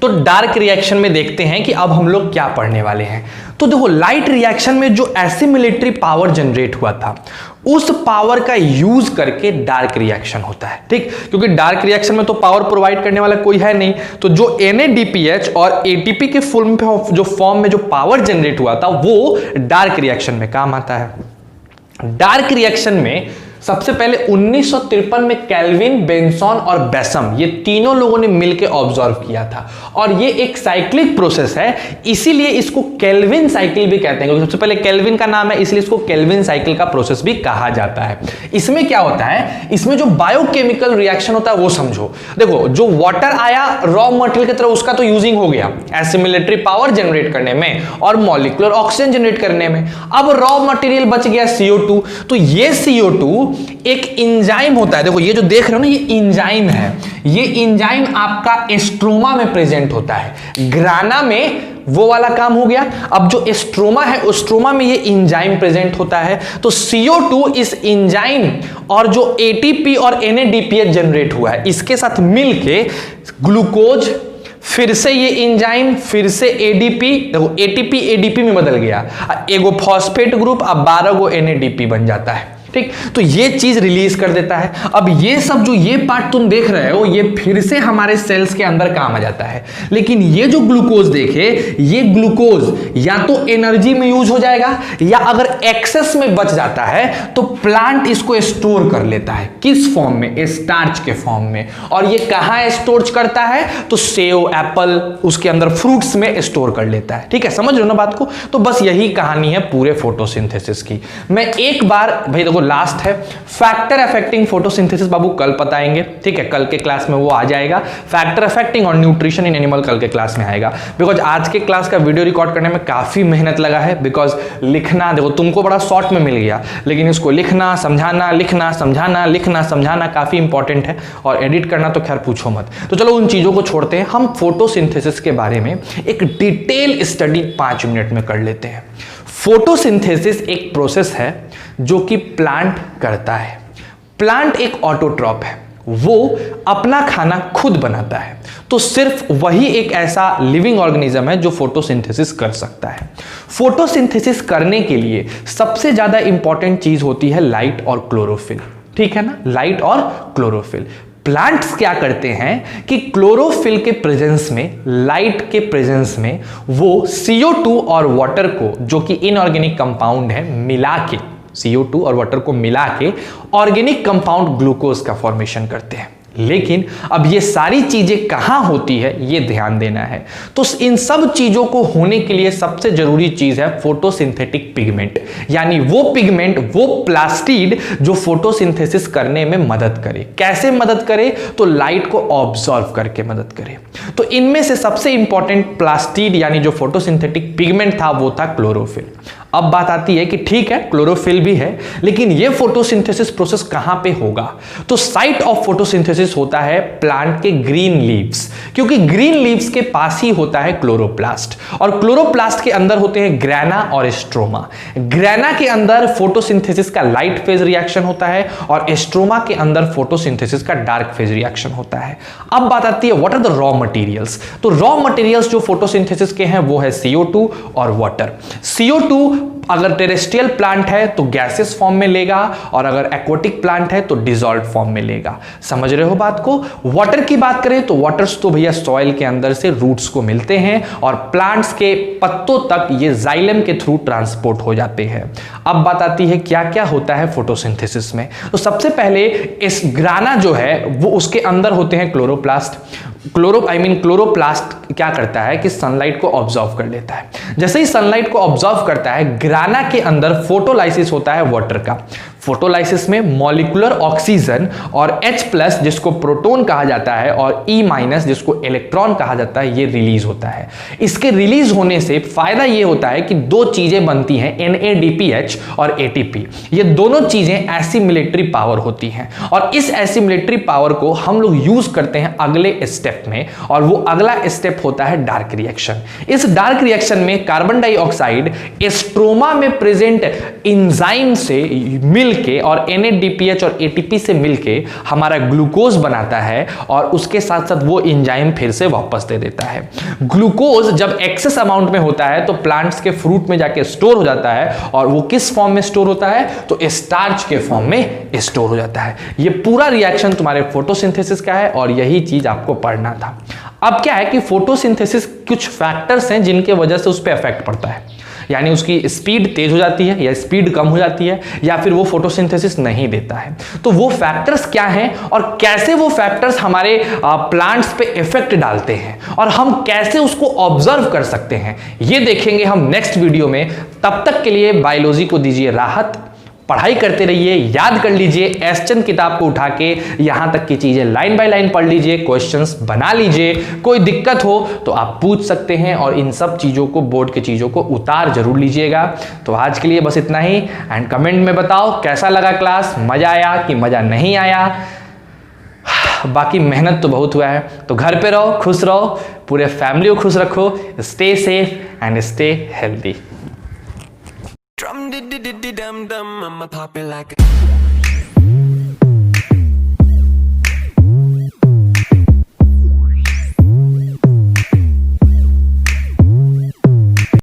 तो डार्क रिएक्शन में देखते हैं कि अब हम लोग क्या पढ़ने वाले हैं। तो देखो लाइट रिएक्शन में जो एसिमिलेटरी पावर जनरेट हुआ था उस पावर का यूज करके डार्क रिएक्शन होता है। ठीक, क्योंकि डार्क रिएक्शन में तो पावर प्रोवाइड करने वाला कोई है नहीं, तो जो NADPH और ATP के फॉर्म में जो पावर जनरेट हुआ था वो डार्क रिएक्शन में काम आता है। डार्क रिएक्शन में सबसे पहले 1953 में केल्विन, बेंसॉन और बेसम ये तीनों लोगों ने मिलकर ऑब्जर्व किया था और ये एक साइक्लिक प्रोसेस है, इसीलिए इसको केल्विन साइकिल भी कहते हैं, क्योंकि सबसे पहले केल्विन का नाम है इसलिए इसको केल्विन साइकिल का प्रोसेस भी कहा जाता है। इसमें क्या होता है, इसमें जो बायोकेमिकल रिएक्शन होता है वो समझो। देखो जो वाटर आया रॉ मटेरियल की तरह उसका तो यूजिंग हो गया एसिमिलेटरी पावर जनरेट करने में और मॉलिक्यूलर ऑक्सीजन जनरेट करने में। अब रॉ मटेरियल बच गया CO2, तो ये CO2 एक एंजाइम होता है। देखो ये जो देख रहे हो ना ये एंजाइम है, ये एंजाइम आपका स्ट्रोमा में प्रेजेंट होता है। ग्राना में वो वाला काम हो गया। अब जो स्ट्रोमा है उस स्ट्रोमा में ये एंजाइम प्रेजेंट होता है। तो CO2 इस एंजाइम और जो ATP और NADPH जनरेट हुआ है इसके साथ मिलके ग्लूकोज, फिर से ये एंजाइम, फिर से ADP, देखो ATP ADP में बदल गया, एगो फॉस्फेट ग्रुप, अब 12 गो NADP बन जाता है। ठीक, तो ये चीज रिलीज कर देता है। अब ये सब जो ये पार्ट तुम देख रहे हो ये फिर से हमारे सेल्स के अंदर काम आ जाता है। लेकिन ये जो ग्लूकोज देखे, ये ग्लूकोज या तो एनर्जी में यूज हो जाएगा या अगर एक्सेस में बच जाता है तो प्लांट इसको स्टोर कर लेता है। किस फॉर्म में, स्टार्च के फॉर्म में। और ये कहां स्टोर करता है, तो सेव, एप्पल, उसके अंदर फ्रूट्स में स्टोर कर लेता है। ठीक है, समझ रहे हो ना बात को। तो बस यही कहानी है पूरे फोटोसिंथेसिस की। मैं एक बार भाई देखो लास्ट है फैक्टर अफेक्टिंग फोटोसिंथेसिस, बाबू कल बताएंगे। ठीक है, कल के क्लास में वो आ जाएगा। फैक्टर अफेक्टिंग और न्यूट्रिशन इन एनिमल कल के क्लास में आएगा। बिकॉज आज के क्लास का वीडियो रिकॉर्ड करने में काफी मेहनत लगा है। बिकॉज लिखना देखो तुमको बड़ा शॉर्ट में मिल गया, लेकिन इसको लिखना समझाना, लिखना समझाना, लिखना समझाना काफी इंपॉर्टेंट है। और एडिट करना तो खैर पूछो मत। तो चलो उन चीजों को छोड़ते हैं, हम फोटोसिंथेसिस के बारे में एक डिटेल स्टडी 5 मिनट में कर लेते हैं। फोटोसिंथेसिस एक प्रोसेस है जो कि प्लांट करता है। प्लांट एक ऑटोट्रॉप है, वो अपना खाना खुद बनाता है। तो सिर्फ वही एक ऐसा लिविंग ऑर्गेनिज्म है जो फोटोसिंथेसिस कर सकता है। फोटोसिंथेसिस करने के लिए सबसे ज्यादा इंपॉर्टेंट चीज होती है लाइट और क्लोरोफिल। ठीक है ना, लाइट और क्लोरोफिल। प्लांट्स क्या करते हैं कि क्लोरोफिल के प्रेजेंस में, लाइट के प्रेजेंस में वो CO2 और वाटर को, जो कि इनऑर्गेनिक कंपाउंड है, मिला के CO2 और वाटर को मिला के ऑर्गेनिक कंपाउंड ग्लूकोज का फॉर्मेशन करते हैं। लेकिन अब ये सारी चीजें कहां होती है ये ध्यान देना है। तो इन सब चीजों को होने के लिए सबसे जरूरी चीज है फोटोसिंथेटिक पिगमेंट, यानी वो पिगमेंट, वो प्लास्टिड जो फोटोसिंथेसिस करने में मदद करे। कैसे मदद करे, तो लाइट को ऑब्जर्व करके मदद करे। तो इनमें से सबसे इंपॉर्टेंट प्लास्टिड यानी जो फोटोसिंथेटिक पिगमेंट था वो था क्लोरोफिल। अब बात आती है कि ठीक है क्लोरोफिल भी है, लेकिन ये फोटोसिंथेसिस प्रोसेस कहां पे होगा? तो साइट ऑफ फोटोसिंथेसिस होता है प्लांट के ग्रीन लीव्स, क्योंकि ग्रीन लीव्स के पास ही होता है क्लोरोप्लास्ट, और क्लोरोप्लास्ट के अंदर होते हैं ग्रैना और स्ट्रोमा। ग्रैना के अंदर फोटोसिंथेसिस का लाइट फेज रिएक्शन होता है और स्ट्रोमा के अंदर फोटोसिंथेसिस का डार्क फेज रिएक्शन होता है। अब बात आती है what are the raw materials. तो रॉ मटेरियल्स जो फोटोसिंथेसिस के हैं वो है CO2 और वाटर। CO2 अगर टेरेस्ट्रियल प्लांट है तो गैसेस फॉर्म में लेगा, और अगर एक्वाटिक प्लांट है तो डिसॉल्व फॉर्म में लेगा। समझ रहे हो बात को? वाटर की बात करें तो वाटर्स तो भैया सॉइल के अंदर से रूट्स को मिलते हैं और प्लांट्स के पत्तों तक ये जाइलम के थ्रू ट्रांसपोर्ट हो जाते हैं। अब बात आती है क्या क्या होता है फोटोसिंथेसिस में। तो सबसे पहले इस ग्राना जो है वो उसके अंदर होते हैं क्लोरोप्लास्ट। क्लोरोप्लास्ट क्या करता है कि सनलाइट को ऑब्जर्व कर लेता है। जैसे ही सनलाइट को ऑब्जर्व करता है, ग्राना के अंदर फोटोलाइसिस होता है वाटर का। फोटोलाइसिस में मॉलिक्यूलर ऑक्सीजन और H+ जिसको प्रोटॉन कहा जाता है और E- जिसको इलेक्ट्रॉन कहा जाता है, ये रिलीज होता है। इसके रिलीज होने से फायदा ये होता है कि दो चीजें बनती हैं, NADPH और ATP। ये दोनों चीजें एसिमिलेटरी पावर होती हैं, और इस एसिमिलेटरी पावर को हम लोग यूज करते हैं अगले स्टेप में, और वो अगला स्टेप होता है डार्क रिएक्शन। इस डार्क रिएक्शन में कार्बन डाइऑक्साइड स्ट्रोमा में प्रेजेंट एंजाइम से मिलके और NADPH और ATP से मिलके हमारा ग्लूकोज बनाता है, और उसके साथ साथ वो एंजाइम फिर से वापस दे देता है। ग्लूकोज जब एक्सेस अमाउंट में होता है तो प्लांट्स के फ्रूट में जाके स्टोर हो जाता है, और वो किस फॉर्म में स्टोर होता है? तो स्टार्च के फॉर्म में स्टोर हो जाता है। ये पूरा रिएक्शन तुम्हारे फोटोसिंथेसिस का है, और यही चीज आपको पढ़ना था। अब क्या है कि फोटोसिंथेसिस कुछ फैक्टर्स हैं जिनके वजह से उस पर इफेक्ट पड़ता है, यानी उसकी स्पीड तेज हो जाती है या स्पीड कम हो जाती है, या फिर वो फोटोसिंथेसिस नहीं देता है। तो वो फैक्टर्स क्या हैं और कैसे वो फैक्टर्स हमारे प्लांट्स पे इफेक्ट डालते हैं, और हम कैसे उसको ऑब्जर्व कर सकते हैं, ये देखेंगे हम नेक्स्ट वीडियो में। तब तक के लिए बायोलॉजी को दीजिए राहत, पढ़ाई करते रहिए, याद कर लीजिए, एसचंद किताब को उठा के यहां तक की चीजें लाइन बाय लाइन पढ़ लीजिए, क्वेश्चंस बना लीजिए। कोई दिक्कत हो तो आप पूछ सकते हैं, और इन सब चीजों को, बोर्ड की चीजों को उतार जरूर लीजिएगा। तो आज के लिए बस इतना ही, एंड कमेंट में बताओ कैसा लगा क्लास, मजा आया कि मजा नहीं आया। बाकी मेहनत तो बहुत हुआ है, तो घर पे रहो, खुश रहो, पूरे फैमिली को खुश रखो, stay safe and stay healthy. Dum dum dum, I'ma pop it like a